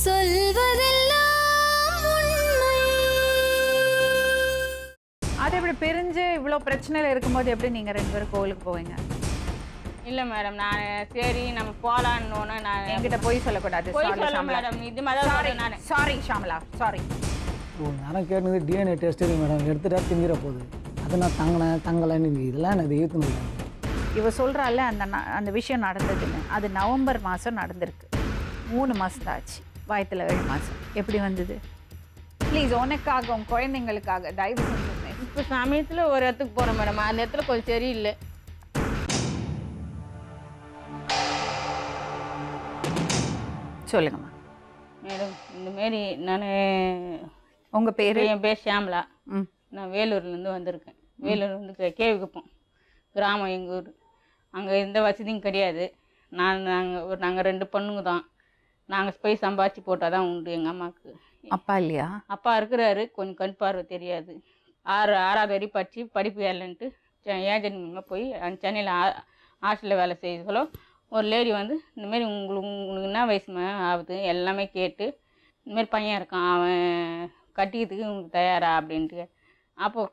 சொல்வதெல்லாம் உண்மை. அது எப்படி பிரிஞ்சு இவ்வளோ பிரச்சனையில் இருக்கும்போது எப்படி நீங்கள் 2 பேரும் கோவிலுக்கு போவீங்க? இல்லை மேடம், நான் சரி நம்ம போகலான்னு நான் என்கிட்ட போய் சொல்லக்கூடாது. போய் சொல்ல மேடம், இது மாதிரி நான் சாரி ஷாமலா, சாரி. நேரம் கேட்டது டிஎன்ஏ டெஸ்ட் மேடம், எடுத்துட்டா திங்கிற போகுது. அதை நான் தங்கலைன்னு இதெல்லாம் எனக்கு ஏற்றுனது. இவ சொல்கிறாள் அந்த விஷயம் நடந்ததுன்னு. அது நவம்பர் மாதம் நடந்திருக்கு. 3 மாதம் தான் ஆச்சு. வயத்தில் 7 மாதம். எப்படி வந்தது? ப்ளீஸ், உனக்காக உன் குழந்தைங்களுக்காக தயவு செஞ்சு. இப்போ சமயத்தில் ஒரு இடத்துக்கு போகிறோம் மேடம், அந்த இடத்துல கொஞ்சம் சரியில்லை. சொல்லுங்கம்மா மேடம், இந்தமாரி நான் உங்கள் பேர்? என் பேர் ஷியாமலா. நான் வேலூர்லேருந்து வந்திருக்கேன். வேலூர் வந்து கேவிக்குப்போம் கிராமம் எங்கள் ஊர். அங்கே எந்த வசதியும் கிடையாது. நாங்கள் 2 பொண்ணுங்க தான். நாங்கள் போய் சம்பாதிச்சு போட்டால் தான் உண்டு. எங்கள் அம்மாவுக்கு அப்பா இல்லையா? அப்பா இருக்கிறாரு, கொஞ்சம் கண் பார்வை தெரியாது. 6வது வரை படிப்பு வேலைன்ட்டு ஏஜென்ட் மூலமாக போய் சென்னையில் ஹாஸ்டலில் வேலை செய்ய சொல்ல ஒரு லேடி வந்து இந்தமாரி உங்களுக்கு என்ன வயசுமா ஆகுது எல்லாமே கேட்டு, இந்தமாரி பையன் இருக்கான், அவன் கட்டிக்கிறதுக்கு உங்களுக்கு தயாரா அப்படின்ட்டு. அப்போது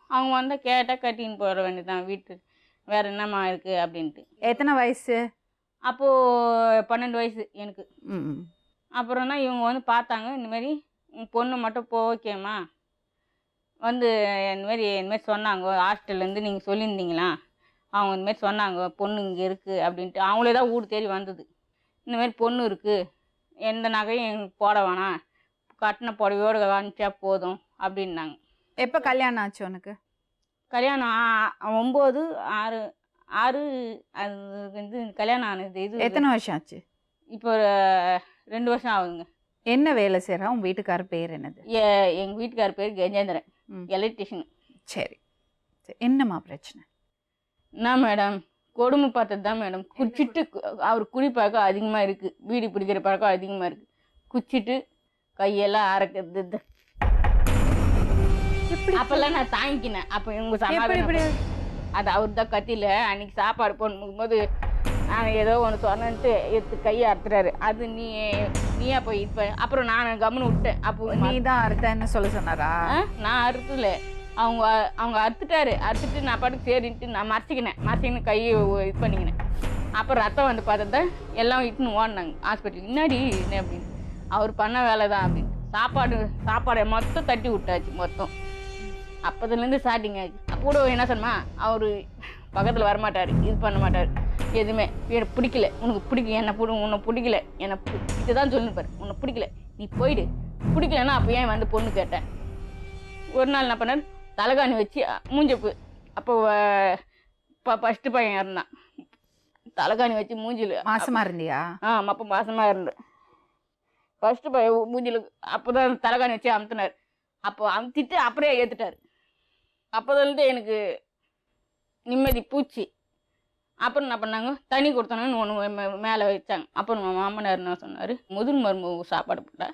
அவங்க வந்தால் கேட்டால் கட்டின்னு போகிற வேண்டியதான், வீட்டு வேறு என்னம்மா இருக்குது அப்படின்ட்டு. எத்தனை வயசு அப்போது? 12 வயசு எனக்கு. அப்புறம் தான் இவங்க வந்து பார்த்தாங்க. இந்தமாரி பொண்ணு மட்டும் ஓகேம்மா வந்து இந்தமாரி சொன்னாங்க, ஹாஸ்டல்லேருந்து நீங்கள் சொல்லியிருந்தீங்களா, அவங்க இந்தமாரி சொன்னாங்க பொண்ணு இங்கே இருக்குது அப்படின்ட்டு. அவங்களே தான் வீடு தேடி வந்தது. இந்தமாரி பொண்ணு இருக்குது, எந்த நகையும் எங்களுக்கு போட வேணாம், கட்டின புடவையோடு காமிச்சா போதும் அப்படின்னாங்க. எப்போ கல்யாணம் ஆச்சு உனக்கு? கல்யாணம் 9/6 அது வந்து கல்யாணம் ஆனது. இது எத்தனை வருஷம் ஆச்சு? இப்போ 2 வருஷம் ஆகுதுங்க. என்ன வேலை செய்கிறா? உன் வீட்டுக்காரர் பேர் என்னது? எங்கள் வீட்டுக்காரர் பேர் கஜேந்திரன், எலக்ட்ரிஷியன். சரி சரி, என்னம்மா பிரச்சனை? என்ன மேடம், கொடுமை பார்த்தது தான் மேடம். குச்சிட்டு அவர் குடி பழக்கம் அதிகமாக இருக்குது, வீடு பிடிக்கிற பழக்கம் அதிகமாக இருக்குது. குச்சிட்டு கையெல்லாம் அரைக்கிறது. அப்பெல்லாம் நான் தாங்கிக்கினேன். அப்போ இவங்க சமாதானம். அது அவர் தான் கத்தியில் அன்றைக்கி சாப்பாடு போடும்போது நான் ஏதோ ஒன்று சொன்னேன்ட்டு எடுத்து கையை அறுத்துறாரு. அது நீயா போய் இப்போ அப்புறம் நான் கம்முன்னு விட்டேன். அப்போ நீ தான் அறுத்தேன்னு சொல்ல சொன்னாரா? நான் அறுத்துல, அவங்க அறுத்துட்டாரு. அறுத்துட்டு நான் பாட்டுக்கு சரின்ட்டு நான் மறைச்சிக்கின்னு கையை இது பண்ணிக்கினேன். அப்புறம் ரத்தம் வந்து பார்த்தா எல்லாம் இட்டுன்னு ஓடினாங்க ஹாஸ்பிட்டலுக்கு. முன்னாடி என்ன அப்படின்னு, அவர் பண்ண வேலை தான் அப்படின்னு. சாப்பாடை மொத்தம் தட்டி விட்டாச்சு மொத்தம். அப்போதுலேருந்து ஸ்டார்டிங் ஆச்சு. கூட என்ன சொன்னா, அவர் பக்கத்தில் வரமாட்டார், இது பண்ண மாட்டார், எதுவுமே எனக்கு பிடிக்கல, உனக்கு பிடிக்கும் உன்னை பிடிக்கல, இதுதான் சொல்லிருப்பார், உன்னை பிடிக்கல நீ போயிடு, பிடிக்கலன்னா அப்போ ஏன் வந்து பொண்ணு கேட்டேன். ஒரு நாள் என்ன பண்ணார், தலைகாணி வச்சு மூஞ்சப்பு. அப்போ ஃபஸ்ட்டு பையன் இருந்தான், தலைகாணி வச்சு மூஞ்சில். மாசமா இருந்தியா? அப்போ மாசமாக இருந்தேன். ஃபஸ்ட்டு பையன் மூஞ்சில் அப்போ தான் தலைகாணி வச்சு அமுத்தினார். அப்போ அமுத்திட்டு அப்படியே ஏற்றுட்டார். அப்போதுலேருந்து எனக்கு நிம்மதி பூச்சி. அப்புறம் என்ன பண்ணாங்க, தண்ணி கொடுத்தாங்கன்னு ஒன்று மேலே வச்சாங்க. அப்புறம் மாமனார் என்ன சொன்னார், முதல் மருமக சாப்பாடு போட்டா,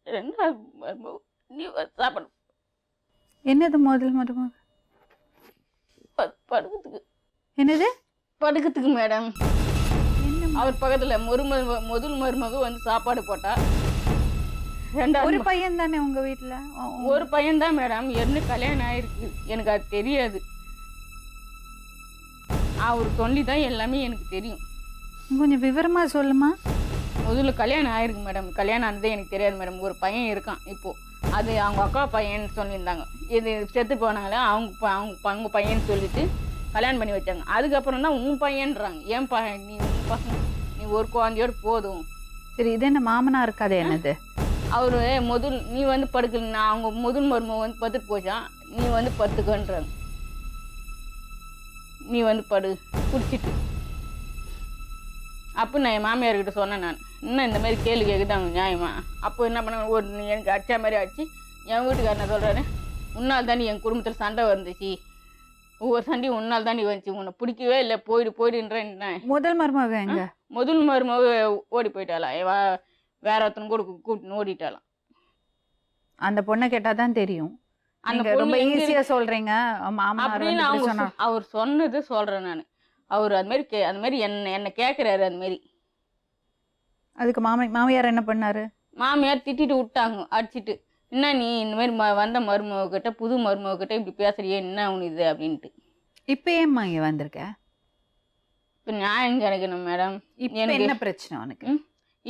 2வது மருமக நீ சாப்பாடு. என்னது முதல் மருமக? படுக்கிறதுக்கு. என்னது? படுக்கிறதுக்கு மேடம். அவர் பக்கத்தில் முதல் மருமக வந்து சாப்பாடு போட்டா. 2வது ஒரு பையன் தானே உங்கள் வீட்டில்? ஒரு பையன் தான் மேடம். என்ன கல்யாணம் ஆயிருக்கு, எனக்கு அது தெரியாது. அவர் சொல்லி தான் எல்லாமே எனக்கு தெரியும். கொஞ்சம் விவரமா சொல்லுமா. முதல்ல கல்யாணம் ஆயிருக்கு மேடம். கல்யாணம் ஆனதே எனக்கு தெரியாது மேடம். ஒரு பையன் இருக்கான் இப்போ, அது அவங்க அக்கா பையன் சொல்லியிருந்தாங்க. இது செத்து போனாங்களே அவங்க பையன் சொல்லிட்டு கல்யாணம் பண்ணி வச்சாங்க. அதுக்கப்புறம் தான் உன் பையன்றாங்க. ஏன் பையன், நீ உன் பசங்க, நீ ஒரு குழந்தையோடு போதும். சரி, இது என்ன மாமனா இருக்காது? என்னது அவரு நீ வந்து படுக்கல, அவங்க முதல் மருமக வந்து படுத்துட்டு போச்சான், நீ வந்து படுத்துக்கன்றாங்க. நீ வந்து படு குடிச்சிட்டு. அப்போ நான் என் மாமியார்கிட்ட சொன்னேன், நான் இன்னும் இந்த மாதிரி கேள்வி கேட்குதாங்க நியாயமா? அப்போ என்ன பண்ண, எனக்கு அடிச்சா மாதிரி ஆச்சு. என் வீட்டுக்காரனை சொல்கிறாரு, உன்னால் தாண்டி என் குடும்பத்தில் சண்டை வந்துச்சு, ஒவ்வொரு சண்டையும் உன்னால் தாண்டி வந்துச்சு, உன்னை பிடிக்கவே இல்லை, போயிடுன்றேன். முதல் மருமக எங்க? முதல் மருமக ஓடி போயிட்டாளா, வேற ஒருத்தனை கூட கூட்டின்னு ஓடிட்டாலாம். அந்த பொண்ணை கேட்டாதான் தெரியும். அந்த ரொம்ப ஈஸியா சொல்றீங்க அப்படின்னு அவர் சொன்னது சொல்றேன் நான். அவர் அது மாதிரி என்ன கேட்குறாரு. அது மாதிரி அதுக்கு மாமியார் என்ன பண்ணாரு? மாமியார் திட்டிட்டு விட்டாங்க, அடிச்சிட்டு. என்ன நீ இந்த மாதிரி வந்த மருமகிட்ட புது மருமகிட்ட இப்படி பேசுறியே, என்ன உனக்கு இது அப்படின்ட்டு. இப்போ ஏம்மா இங்கே வந்திருக்க? இப்போ நியாயம் கிடைக்கணும் மேடம். இப்போ என்ன பிரச்சனை உனக்கு?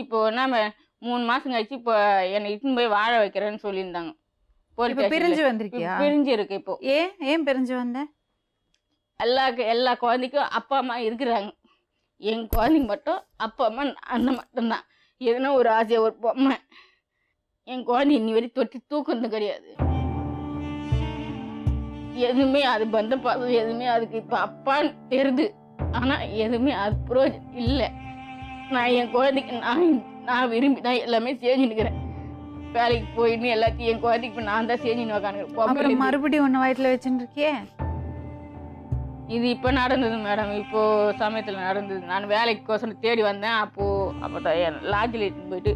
இப்போ என்ன 3 மாதம் கழிச்சு இப்போ என்னை இட்டுன்னு போய் வாழ வைக்கிறேன்னு சொல்லியிருந்தாங்க. இப்போ பிரிஞ்சு வந்திருக்கியா? பிரிஞ்சு இருக்கு. இப்போ ஏன் பிரிஞ்சு வந்த? எல்லா குழந்தைக்கும் அப்பா அம்மா இருக்கிறாங்க. என் குழந்தைங்க மட்டும் அப்பா அம்மா அண்ணன் மட்டும்தான். எதுனா ஒரு ஆசையாக ஒரு பொம்மை. என் குழந்தை இன்னி வரைக்கும் தொட்டி தூக்குறது கிடையாது. எதுவுமே அது பந்த பாசம் எதுவுமே அதுக்கு இப்போ அப்பான்னு தெரியுது. ஆனால் எதுவுமே அது புரோஜனம் இல்லை. நான் என் குழந்தைக்கு நான் விரும்பி தான் எல்லாமே செஞ்சுன்னுக்கிறேன். வேலைக்கு போயின்னு எல்லாத்தையும் என் குழந்தைக்கு இப்போ நான் தான் செஞ்சுன்னு உக்காந்துக்கிறேன். மறுபடியும் ஒன்று வயிற்றுல வச்சுட்டு இருக்கியே? இது இப்போ நடந்தது மேடம். இப்போ சமயத்தில் நடந்தது. நான் வேலைக்கோசரம் தேடி வந்தேன். அப்போ தான் என் லாட்ஜில் எடுத்துன்னு போயிட்டு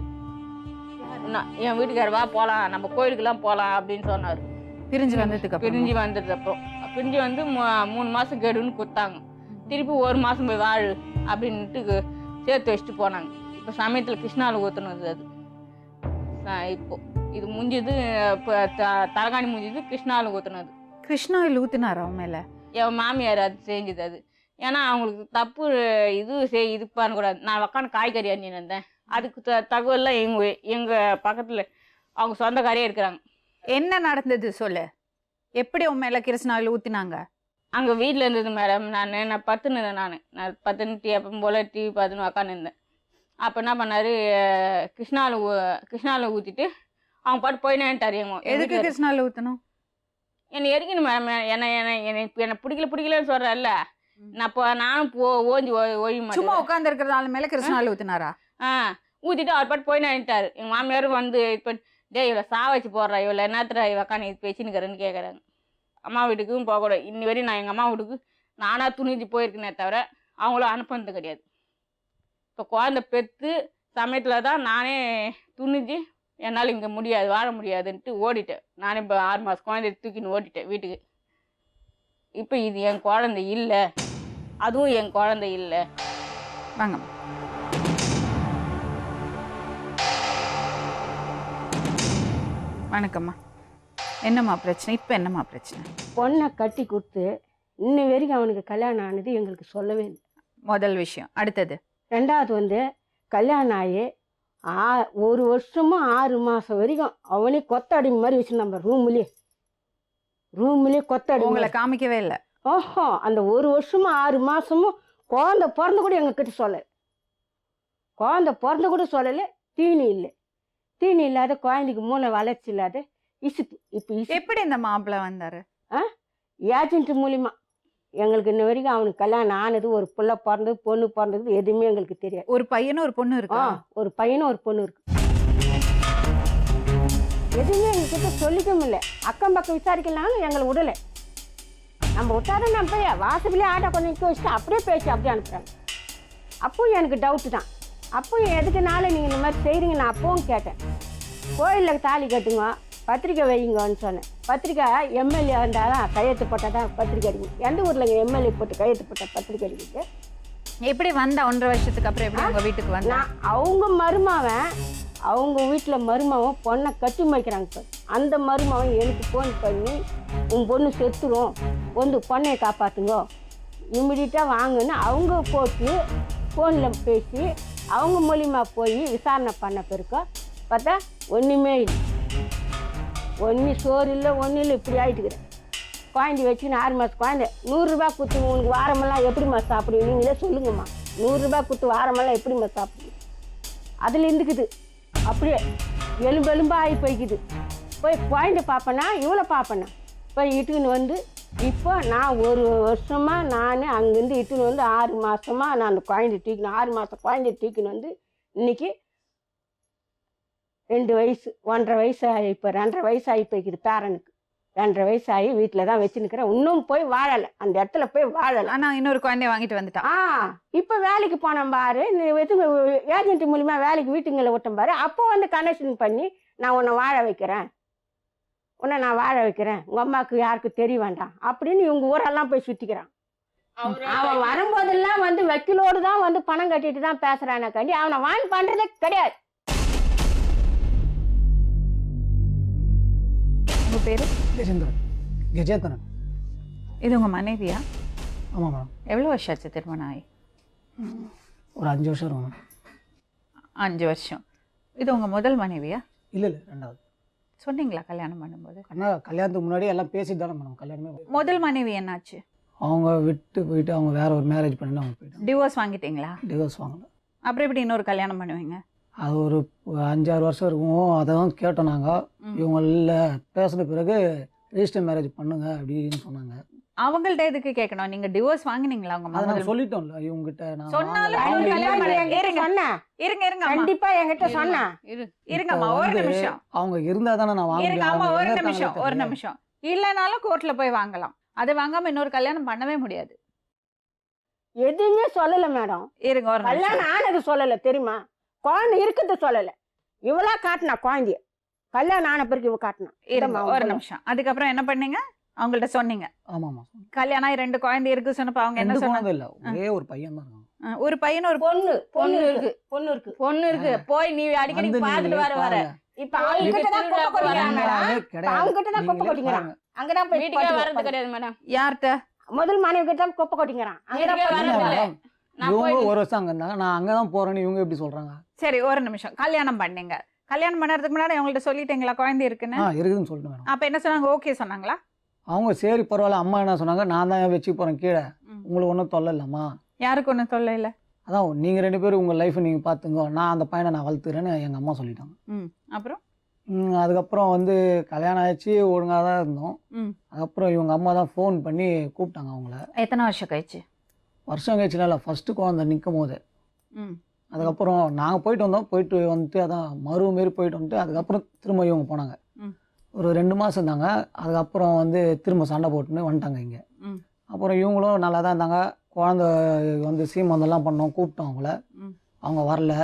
என் வீட்டுக்காரர் வா போகலாம், நம்ம கோயிலுக்கெல்லாம் போகலாம் அப்படின்னு சொன்னார். பிரிஞ்சு வந்ததுக்கு அப்புறம் பிரிஞ்சு வந்து 3 மாதம் கெடுன்னு கொடுத்தாங்க. திருப்பி 1 மாதம் போய் வாழு அப்படின்ட்டு சேர்த்து வச்சுட்டு போனாங்க. இப்போ சமயத்தில் கிருஷ்ணாவில் ஊற்றுனது அது. இப்போ இது முடிஞ்சது. இப்போ தலகாணி முடிஞ்சது, கிருஷ்ணாவில் ஊற்றுனது. கிருஷ்ணாவில் ஊற்றினார் அவன் மேலே? என் மாமியார் அது செஞ்சுது அது. ஏன்னா அவங்களுக்கு தப்பு இது பண்ணக்கூடாது. நான் உக்காந்து காய்கறி அண்ணின்னு வந்தேன். அதுக்கு தகவல்லாம் எங்கள் பக்கத்தில் அவங்க சொந்தக்காரே இருக்கிறாங்க. என்ன நடந்தது சொல்லு. எப்படி உன் மேலே கிருஷ்ணாவில் ஊற்றினாங்க? அங்கே வீட்டில் இருந்தது மேடம். நான் பத்துன்னு இருந்தேன். நான் பத்துன்ட்டு எப்போ போல் டிவி பார்த்துன்னு உக்காந்து இருந்தேன். அப்போ என்ன பண்ணார், கிருஷ்ணாவில் ஊற்றிட்டு அவங்க பாட்டு போயினேன்ட்டார். எதுக்கு கிருஷ்ணாவில் ஊற்றணும்? என்னை எரிக்கணும் மேடம். என்னை பிடிக்கலன்னு சொல்கிறேன்ல. நானும் ஓஞ்சி ஒழிய சும்மா உட்காந்து இருக்கிறதால மேலே கிருஷ்ணாவில் ஊற்றினாரா? ஊற்றிட்டு அவர் பாட்டு போயினேன்ட்டார். எங்கள் மாமியாரும் வந்து இப்போ டே இவ்வளோ வச்சு போடுறா, இவ்வளோ என்னத்துல உக்காந்து இது பேசினுக்கிறேன்னு கேட்குறாங்க. அம்மா வீட்டுக்கும் போகக்கூடாது. இன்னி வரையும் நான் எங்கள் அம்மா வீட்டுக்கு நானாக துணிஞ்சு போயிருக்கேனே தவிர அவங்களும் அனுப்புனது கிடையாது. இப்போ குழந்தை பெற்று சமயத்தில் தான் நானே துணிஞ்சு என்னால் இங்கே முடியாது, வாழ முடியாதுன்ட்டு ஓடிட்டேன். நானே இப்போ 6 மாதம் குழந்தைய தூக்கின்னு ஓடிட்டேன் வீட்டுக்கு. இப்போ இது என் குழந்தை இல்லை, அதுவும் என் குழந்தை இல்லை. வாங்க. வணக்கம்மா. என்னம்மா பிரச்சனை? இப்போ என்னம்மா பிரச்சனை? பொண்ணை கட்டி கொடுத்து இன்ன வரைக்கும் அவனுக்கு கல்யாணம் ஆனது எங்களுக்கு சொல்லவே இல்லை. முதல் விஷயம். அடுத்தது 2வது வந்து கல்யாணம் ஆகி 1 வருஷமும் 6 மாதம் வரைக்கும் அவனே கொத்தடி மாதிரி வச்சுருந்தான். ரூம்லேயே கொத்தடி. உங்களை காமிக்கவே இல்லை? ஓஹோ. அந்த 1 வருஷமும் 6 மாதமும் குழந்தை பிறந்த கூட எங்ககிட்ட சொல்லலை. குழந்தை பிறந்த கூட சொல்லலை. தீனி இல்லை. தீனி இல்லாத குழந்தைக்கு மூளை வளர்ச்சி இல்லாத இசுப்பு. இப்போ எப்படி இந்த மாப்பிள்ளை வந்தார்? ஏஜென்ட் மூலிமா. எங்களுக்கு இன்ன வரைக்கும் அவனுக்கு கல்யாணம் ஆனது, ஒரு பிள்ளை பிறந்தது, பொண்ணு பிறந்தது எதுவுமே எங்களுக்கு தெரியாது. ஒரு பையனும் ஒரு பொண்ணு இருக்கா? ஒரு பையனும் ஒரு பொண்ணு இருக்கு. எதுவுமே எங்ககிட்ட சொல்லிக்க முடியல. அக்கம் பக்கம் விசாரிக்கலாம்னு எங்களை விடலை. நம்ம விட்டாதான் நம்ம போய் வாசப்பிலே ஆட்டோ கொஞ்சம் நிற்க வச்சுட்டு அப்படியே பேசி அப்படியே அனுப்புகிறாங்க. அப்பவும் எனக்கு டவுட்டு தான். அப்போ எதுக்குனால நீங்கள் இந்த மாதிரி செய்கிறீங்க? நான் அப்பவும் கேட்டேன். கோயிலில் தாலி கட்டுங்க, பத்திரிக்கை வைங்கன்னு சொன்னேன். பத்திரிக்கை எம்எல்ஏ இருந்தால் தான் கையெழுத்து போட்டால் தான் பத்திரிக்கை அடிக்கும். எந்த ஊரில் எம்எல்ஏ போட்டு கையெழுத்து போட்டால் பத்திரிக்கை அடிக்குது? எப்படி வந்த 1.5 வருஷத்துக்கு அப்புறம் எப்படி உங்கள் வீட்டுக்கு வந்தா? அவங்க மருமாவன், அவங்க வீட்டில் மருமாவன் பொண்ணை கட்டி வைக்கிறாங்க சார். அந்த மருமாவன் எனக்கு ஃபோன் பண்ணி உன் பொண்ணு செத்துரும், வந்து பொண்ணையை காப்பாற்றுங்க, இம்மிடியட்டாக வாங்கன்னு அவங்க போட்டு ஃபோனில் பேசி அவங்க மூலிமா போய் விசாரணை பண்ண பிறகு பார்த்தா ஒன்றுமே இல்லை. ஒன்றும் சோறு இல்லை, ஒன்றும் இல்லை. இப்படி ஆகிட்டுக்கிறேன். குழந்தை வச்சுன்னு 6 மாதம் குழந்தை. 100 ரூபா கொடுத்து உனக்கு வாரமெல்லாம் எப்படிம்மா சாப்பிடுவீங்க? நீங்களே சொல்லுங்கம்மா. 100 ரூபா கொடுத்து வாரமெல்லாம் எப்படிம்மா சாப்பிடுவீங்க? அதில் இருந்துக்குது. அப்படியே எலும்பெலும்பாக ஆகி போய்க்குது. போய் குழந்தை பார்ப்பேன்னா இவ்வளோ பார்ப்பேன்னா போய் இட்டுன்னு வந்து இப்போ நான் 1 வருஷமாக நான் அங்கேருந்து இட்டுன்னு வந்து 6 மாதமாக நான் அந்த குழந்தை தூக்கினேன். 6 மாதம் குழந்தை தூக்கின்னு வந்து இன்றைக்கி 2 வயசு 1.5 வயசு ஆகி, இப்போ 2.5 வயசு ஆகி போய்க்குது பேரனுக்கு. 2.5 வயசு ஆகி வீட்டில் தான் வச்சுன்னுக்கிறேன். இன்னும் போய் வாழலை, அந்த இடத்துல போய் வாழலை. ஆனால் இன்னொரு குழந்தைய வாங்கிட்டு வந்துட்டான். இப்போ வேலைக்கு போனேன் பாரு, ஏஜென்ட் மூலிமா வேலைக்கு வீட்டுங்களை விட்டேன் பாரு. அப்போ வந்து கனெக்ஷன் பண்ணி நான் உன்னை வாழ வைக்கிறேன், உன்னை நான் வாழ வைக்கிறேன், உங்கள் அம்மாவுக்கு யாருக்கும் தெரிய வேண்டாம் அப்படின்னு இவங்க ஊரெல்லாம் போய் சுற்றிக்கிறான். அவன் வரும்போதெல்லாம் வந்து வக்கீலோடு தான் வந்து பணம் கட்டிட்டு தான் பேசுறானே கண்டி அவனை வான் பண்றதே கிடையாது. உங்க பேரு? கஜேந்திரன். இது உங்க மனைவியா? ஆமாம் மேடம். எவ்வளோ வருஷம் ஆச்சு திருமணம் ஆகி? ஒரு 5 வருஷம் இருக்கும் மேடம். 5 வருஷம். இது உங்க முதல் மனைவியா? இல்லை ரெண்டாவது. சொன்னீங்களா கல்யாணம் பண்ணும்போது? கல்யாணத்துக்கு முன்னாடி எல்லாம் பேசிட்டு தானே மேடம் கல்யாணமே. முதல் மனைவி என்னாச்சு? அவங்க விட்டு போயிட்டு அவங்க வேற ஒரு மேரேஜ் பண்ணி அவங்க போயிட்டாங்க. டிவோர்ஸ் வாங்கிட்டீங்களா? டிவோர்ஸ் வாங்கல. அப்புறம் எப்படி இன்னொரு கல்யாணம் பண்ணுவீங்க? அது ஒரு 5-6 வருஷம் இருக்கும். அதை தான் கேட்டோம் நாங்கள். இவங்க இல்லை பேசின பிறகு ரெஜிஸ்டர் மேரேஜ் பண்ணுங்க அப்படின்னு சொன்னாங்க. அவங்கள்ட்ட எதுக்கு கேட்கணும்? நீங்க டிவோர்ஸ் வாங்கினீங்களா? அவங்க அதை நாங்கள் சொல்லிட்டோம்ல இவங்ககிட்ட. இருங்க கண்டிப்பா என்கிட்ட சொன்னா இருங்கம்மா ஒரு நிமிஷம். அவங்க இருந்தா தானே நான் வாங்குறேன். ஒரு நிமிஷம். இல்லைனாலும் கோர்ட்ல போய் வாங்கலாம். அதை வாங்காம இன்னொரு கல்யாணம் பண்ணவே முடியாது. எதுவுமே சொல்லல மேடம். இருங்க ஒரு நிமிஷம். கல்யாணம் ஆனது சொல்லல தெரியுமா? குழந்தை இருக்கிறது சொல்லல. இவளா காட்டினா குழந்தைய. கல்யாணம் ஆன பிறகு இவ காட்டினா. ஒரு நிமிஷம். அதுக்கப்புறம் என்ன பண்ணீங்க? அவங்கள்ட்ட சொன்னீங்க? ஆமாமா. கல்யாணம் ஆகி 2 குழந்தை இருக்கு சொன்னப்ப அவங்க என்ன சொன்னாங்க? இல்ல ஒரே ஒரு பையன் தான் இருக்கான். ஒரு பையன் ஒரு பொண்ணு இருக்கு. போய் நீ அடிக்கடி பாத்துட்டு வர இப்ப அவங்க கிட்ட தான் குப்பை கொட்டிங்கறான். அங்கதான் போய் வீட்டுக்கே வரது கிடையாது மேடம். யார்கிட்ட? முதல் மனைவி கிட்ட தான் குப்பை கொட்டிங்கறான். இவங்க ஒரு வருஷம் அங்க இருந்தாங்க. நான் அங்கதான் போறேன்னு இவங்க எப்படி சொல்றாங்க? சரி ஒரு நிமிஷம். கல்யாணம் பண்ணீங்க. கல்யாணம் பண்ணறதுக்கு முன்னாடி அவங்கள்ட்ட சொல்லிட்டீங்களா குழந்தை இருக்குன்னு? இருக்குன்னு சொல்லிட்டு மேடம். அப்ப என்ன சொன்னாங்க? ஓகே சொன்னாங்களா? அவங்க சரி பரவாயில்ல. அம்மா என்ன சொன்னாங்க? நான் தான் வச்சு போறேன் கீழே. உங்களுக்கு ஒன்றும் தொல்லை இல்லம்மா. யாருக்கு ஒன்றும் தொல்லை இல்லை. அதான் நீங்க 2 பேரும் உங்க லைஃப் நீங்க பாத்துங்க. நான் அந்த பையனை நான் வளர்த்துறேன்னு எங்க அம்மா சொல்லிட்டாங்க. அப்புறம் அதுக்கப்புறம் வந்து கல்யாணம் ஆயிடுச்சு. ஒழுங்காக தான் இருந்தோம். அதுக்கப்புறம் இவங்க அம்மா தான் ஃபோன் பண்ணி கூப்பிட்டாங்க அவங்கள. எத்தனை வருஷம் கழிச்சு? வருஷம் கழிச்சுல இல்லை, ஃபஸ்ட்டு குழந்தை நிற்கும் போது. அதுக்கப்புறம் நாங்கள் போயிட்டு வந்தோம். போயிட்டு வந்துட்டு அதான் மாரி போயிட்டு வந்துட்டு அதுக்கப்புறம் திரும்ப இவங்க போனாங்க. ஒரு 2 மாதம் இருந்தாங்க. அதுக்கப்புறம் வந்து திரும்ப சண்டை போட்டுன்னு வந்துட்டாங்க இங்கே. அப்புறம் இவங்களும் நல்லா தான் இருந்தாங்க. குழந்தை வந்து சீமந்தெல்லாம் பண்ணோம். கூப்பிட்டோம் அவங்கள. அவங்க வரல.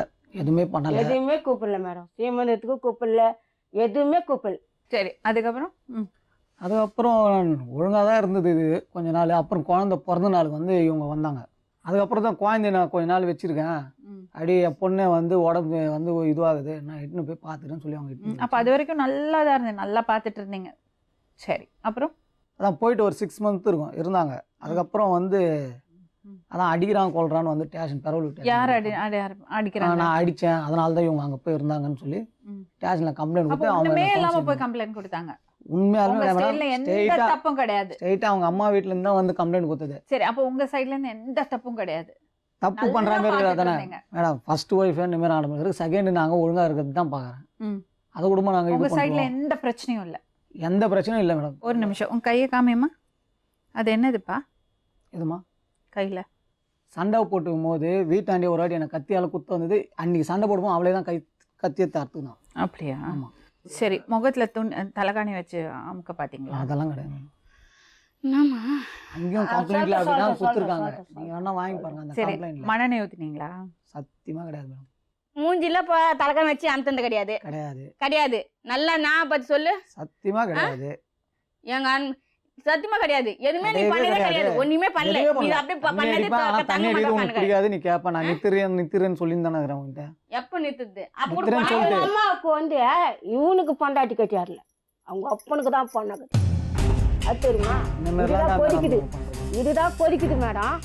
எதுவுமே பண்ணலை. எதுவுமே கூப்பிடல மேடம். சீமந்தத்துக்கு கூப்பிடல. எதுவுமே கூப்பிடல. சரி அதுக்கப்புறம் அதுக்கப்புறம் ஒழுங்காக தான் இருந்தது இது கொஞ்ச நாள். அப்புறம் குழந்தை பிறந்த நாளுக்கு வந்து இவங்க வந்தாங்க. அதுக்கப்புறம் தான் குழந்தைய நான் கொஞ்ச நாள் வச்சுருக்கேன். அப்படி என் பொண்ணை வந்து உடம்பு வந்து இதுவாகுது, நான் இட்டுன்னு போய் பார்த்துட்டேன்னு சொல்லி அவங்க இட்டு. அப்போ அது வரைக்கும் நல்லா தான் இருந்தேன், நல்லா பார்த்துட்டு இருந்தீங்க. சரி அப்புறம் அதான் போயிட்டு ஒரு 6 மந்த் இருக்கும் இருந்தாங்க. அதுக்கப்புறம் வந்து அதான் அடிக்கிறான் கொள்றான்னு வந்து ஸ்டேஷன் பரவல். யார் அடிக்கிறாங்க? நான் அடித்தேன், அதனால தான் இவங்க அங்கே போய் இருந்தாங்கன்னு சொல்லி ஸ்டேஷனில் கம்ப்ளைண்ட் கொடுத்து அவங்க இல்லாமல் போய் கம்ப்ளைண்ட் கொடுத்தாங்க. உண்மையாலுமே எந்த தப்பும் கிடையாது. ஸ்ட்ரெயிட்டாக அவங்க அம்மா வீட்டுல இருந்து தான் வந்து கம்ப்ளைண்ட் கொடுத்தது. சரி அப்போ உங்க சைட்ல இருந்து எந்த தப்பும் கிடையாது. தப்பு பண்ற மாதிரி தானே மேடம். ஃபர்ஸ்ட் ஒய்ஃப் இந்த மாதிரி ஆரம்பிக்கிறது. செகண்ட் நாங்கள் ஒழுங்காக இருக்கிறது தான் பார்க்குறேன். அது கூட நாங்கள் உங்க சைட்ல எந்த பிரச்சனையும் இல்லை? எந்த பிரச்சனையும் இல்லை மேடம். ஒரு நிமிஷம் உங்க கையை காமியம்மா. அது என்னதுப்பா? எதுமா கையில் சண்டை போட்டுக்கும் போது வீட்டாண்டி ஒரு வாட்டி எனக்கு கத்தியால் குத்த வந்தது. அன்னைக்கு சண்டை போடுவோம் அவளே தான் கத்தியை தார்த்துனான். அப்படியா? ஆமாம். சரி முகத்தில் தலைகாணி வச்சு அமுக்க பார்த்தீங்களா? அதெல்லாம் கிடையாது. என்னம்மா அங்கேயும் கம்ப்ளைண்ட்ல அப்படிதான் கொடுத்துருக்காங்க. நீங்கள் வேணா வாங்கி பாருங்க அந்த கம்ப்ளைண்ட்ல. மண்ணெண்ணெய் ஊற்றினீங்களா? சத்தியமாக கிடையாது மேடம். மூஞ்சில தலைகாணி வச்சு அமுத்தது கிடையாது. கிடையாது. நல்லா நான் பத்தி சொல்லு. சத்தியமாக கிடையாது. எங்க சத்தியமா கிடையாது. எதுவுமே நீ பண்ணவே கிடையாது. ஒண்ணுமே பண்ணல. நீ அப்படியே பண்ணது தண்ணி அடிக்குது உனக்கு பிடிக்காது. நீ கேப்ப நான் நித்திரேன்னு சொல்லியிருந்தானே இருக்கிறேன் உன்கிட்ட. எப்ப நிறுத்துது? அம்மாவுக்கு வந்து இவனுக்கு பொண்டாட்டி கட்டியார்ல, அவங்க அப்பனுக்கு தான் பொண்ணை கட்டி. அது தெரியுமா? இதுதான் கொதிக்குது மேடம்.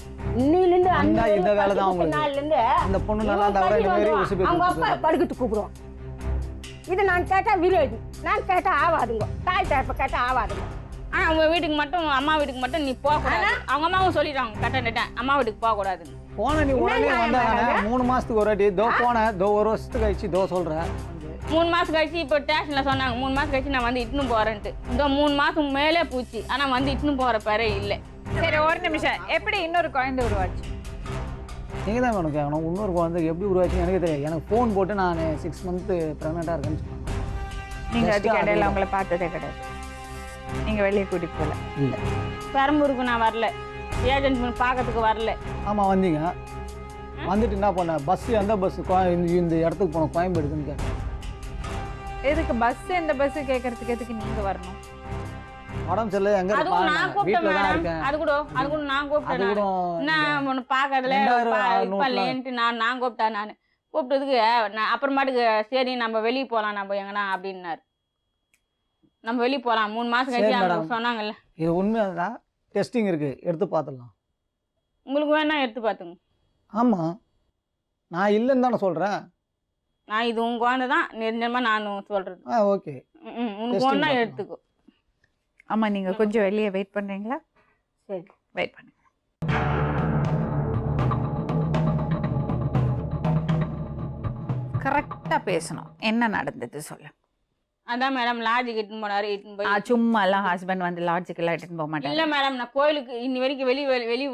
இன்னிலிருந்து இந்த வேலை தான் அவங்களுக்கு. அந்த பொண்ணு நல்லா அவங்க அப்பா படுக்கிட்டு கூப்பிடுவோம். இது நான் கேட்டா விரோதி, நான் கேட்டா ஆவாதுங்க, தாய் தரப்ப கேட்டா ஆவாதுங்க. ஆனா அவங்க வீட்டுக்கு மட்டும் அம்மா வீட்டுக்கு மட்டும் நீ போக கூடாது. அவங்க அம்மாவும் சொல்லிடுவாங்க கட்ட அம்மா வீட்டுக்கு போக கூடாதுன்னு. போன நீ உடனே வந்தாங்க. 3 மாசத்துக்கு ஒரு வாட்டி தோ போனேன். தோ ஒரு வருஷத்துக்கு கழிச்சு தோ சொல்றேன். 3 மாசம் கழிச்சு இப்போ ஸ்டேஷன்ல சொன்னாங்க 3 மாசம் கழிச்சு நான் வந்து இட்டுன்னு போறேன்ட்டு. இந்த 3 மாசம் மேலே பூச்சி. ஆனா வந்து இட்டுன்னு போற பேரே இல்லை. சரி ஒரு நிமிஷம். எப்படி இன்னொரு குழந்தை உருவாச்சு? நீங்க தான் மேடம் கேட்கணும். இன்னொரு குழந்தை எப்படி உருவாச்சு எனக்கு தெரியாது. எனக்கு ஃபோன் போட்டு நான் 6 மந்த் ப்ரெக்னெண்ட்டாக இருக்கேன்னு சொன்னாங்க. நீங்க அதுக்கு இடையில அவங்கள பார்த்ததே கிடையாது? நீங்க வெளியே கூட்டிட்டு போகல? இல்லை. பெரம்பூருக்கு நான் வரல. ஏஜென்ட் பார்க்கறதுக்கு வரல. ஆமாம் வந்தீங்க. வந்துட்டு என்ன பண்ண பஸ் எந்த பஸ் இந்த இடத்துக்கு போனோம் கோயம்பேடுக்குன்னு கேட்டேன். எதுக்கு பஸ்? எந்த பஸ் கேட்கறதுக்கு எதுக்கு நீங்க வரணும்? உடம்பு சரியில்லை எங்க அதுவும் நான் கூப்பிட்டேன் வீட்டில் தான் மேடம். இருக்கேன். அது கூட நான் அது கூப்பிட்டேன். கூட நான் உன்னை பார்க்கறதுல 2600 இப்பலேன்ட்டு நான் கூப்பிட்டேன். நான் கூப்பிட்டதுக்கு நான் அப்புறமாட்டுக்கு சரி நம்ம வெளியே போகலாம் நம்ம எங்கன்னா அப்படின்னாரு. நம்ம வெளியே போகலாம் 3 மாதம் சரி கழிச்சு அவங்க மேடம். சொன்னாங்கல்ல. இது உண்மைதான், டெஸ்டிங் இருக்கு, எடுத்து பார்த்துடலாம். உங்களுக்கு வேணா எடுத்து பார்த்துங்க. ஆமாம், நான் இல்லைன்னு தானே சொல்கிறேன். நான் இது உங்கள் குழந்தை தான் நிரஞ்சனமாக நான் சொல்கிறது. ஓகே, உனக்கு ஒன்றா எடுத்துக்கோ. ஆமா நீங்க கொஞ்சம் வெளியே வெயிட் பண்றீங்களா? சரி. வெயிட் பண்ணுங்க. கரெக்டா பேசணும். என்ன நடந்தது சொல்லு. அதான் மேடம் லாட்ஜுக்கு இட்டுன்னு போனாரு. இட்டுன்னு போய் சும்மா எல்லாம் ஹஸ்பண்ட் வந்து லாட்ஜுக்கெல்லாம் எடுத்துன்னு போக மாட்டாங்க. இல்லை மேடம், நான் கோயிலுக்கு இன்னி வரைக்கும் வெளி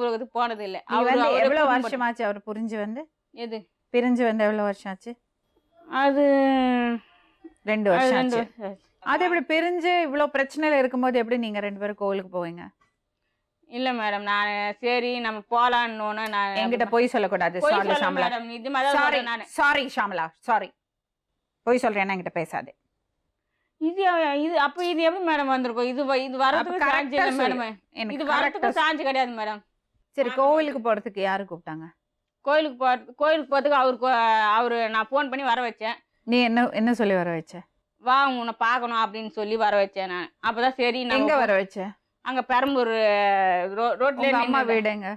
உலகத்துக்கு போனது இல்லை. நீ வந்து எவ்வளவு வருஷமாச்சு அவர் புரிஞ்சு வந்து? எது பிரிஞ்சு வந்து எவ்வளவு வருஷம் ஆச்சு? அது 2 வருஷம் ரெண்டு ஆச்சு. வருஷம் ஆச்சு. அது எப்படி பிரிஞ்சு இவ்வளோ பிரச்சனையில இருக்கும்போது எப்படி நீங்க 2 பேரும் கோவிலுக்கு போவீங்க? இல்லை மேடம், நான் சரி நம்ம போகலான்னு நான் என்கிட்ட போய் சொல்லக்கூடாது. போய் சாரி சொல்ல ஷாமலா. மேடம், இது மாதிரி சாரி சொல்றேன் நான். Sorry Shyamala, sorry. போய் சொல்றேன், என்கிட்ட பேசாதே. இது அப்போ இது எப்படி மேடம் வந்திருக்கும்? இது வரதுக்கு சான்ஸ் இல்லை மேடம். இது வரதுக்கு சான்ஸ் கிடையாது மேடம். சரி, கோவிலுக்கு போறதுக்கு யாரு கூப்பிட்டாங்க? கோயிலுக்கு போகிறதுக்கு அவரு நான் ஃபோன் பண்ணி வர வச்சேன். நீ என்ன சொல்லி வர வச்ச? வா உன்னை பார்க்கணும் அப்படின்னு சொல்லி வர வச்சேன் நான். அப்பதான் சரி. எங்க வர வச்ச? அங்கே பெரம்பூர் ரோட்ல. அம்மா வீடு எங்க?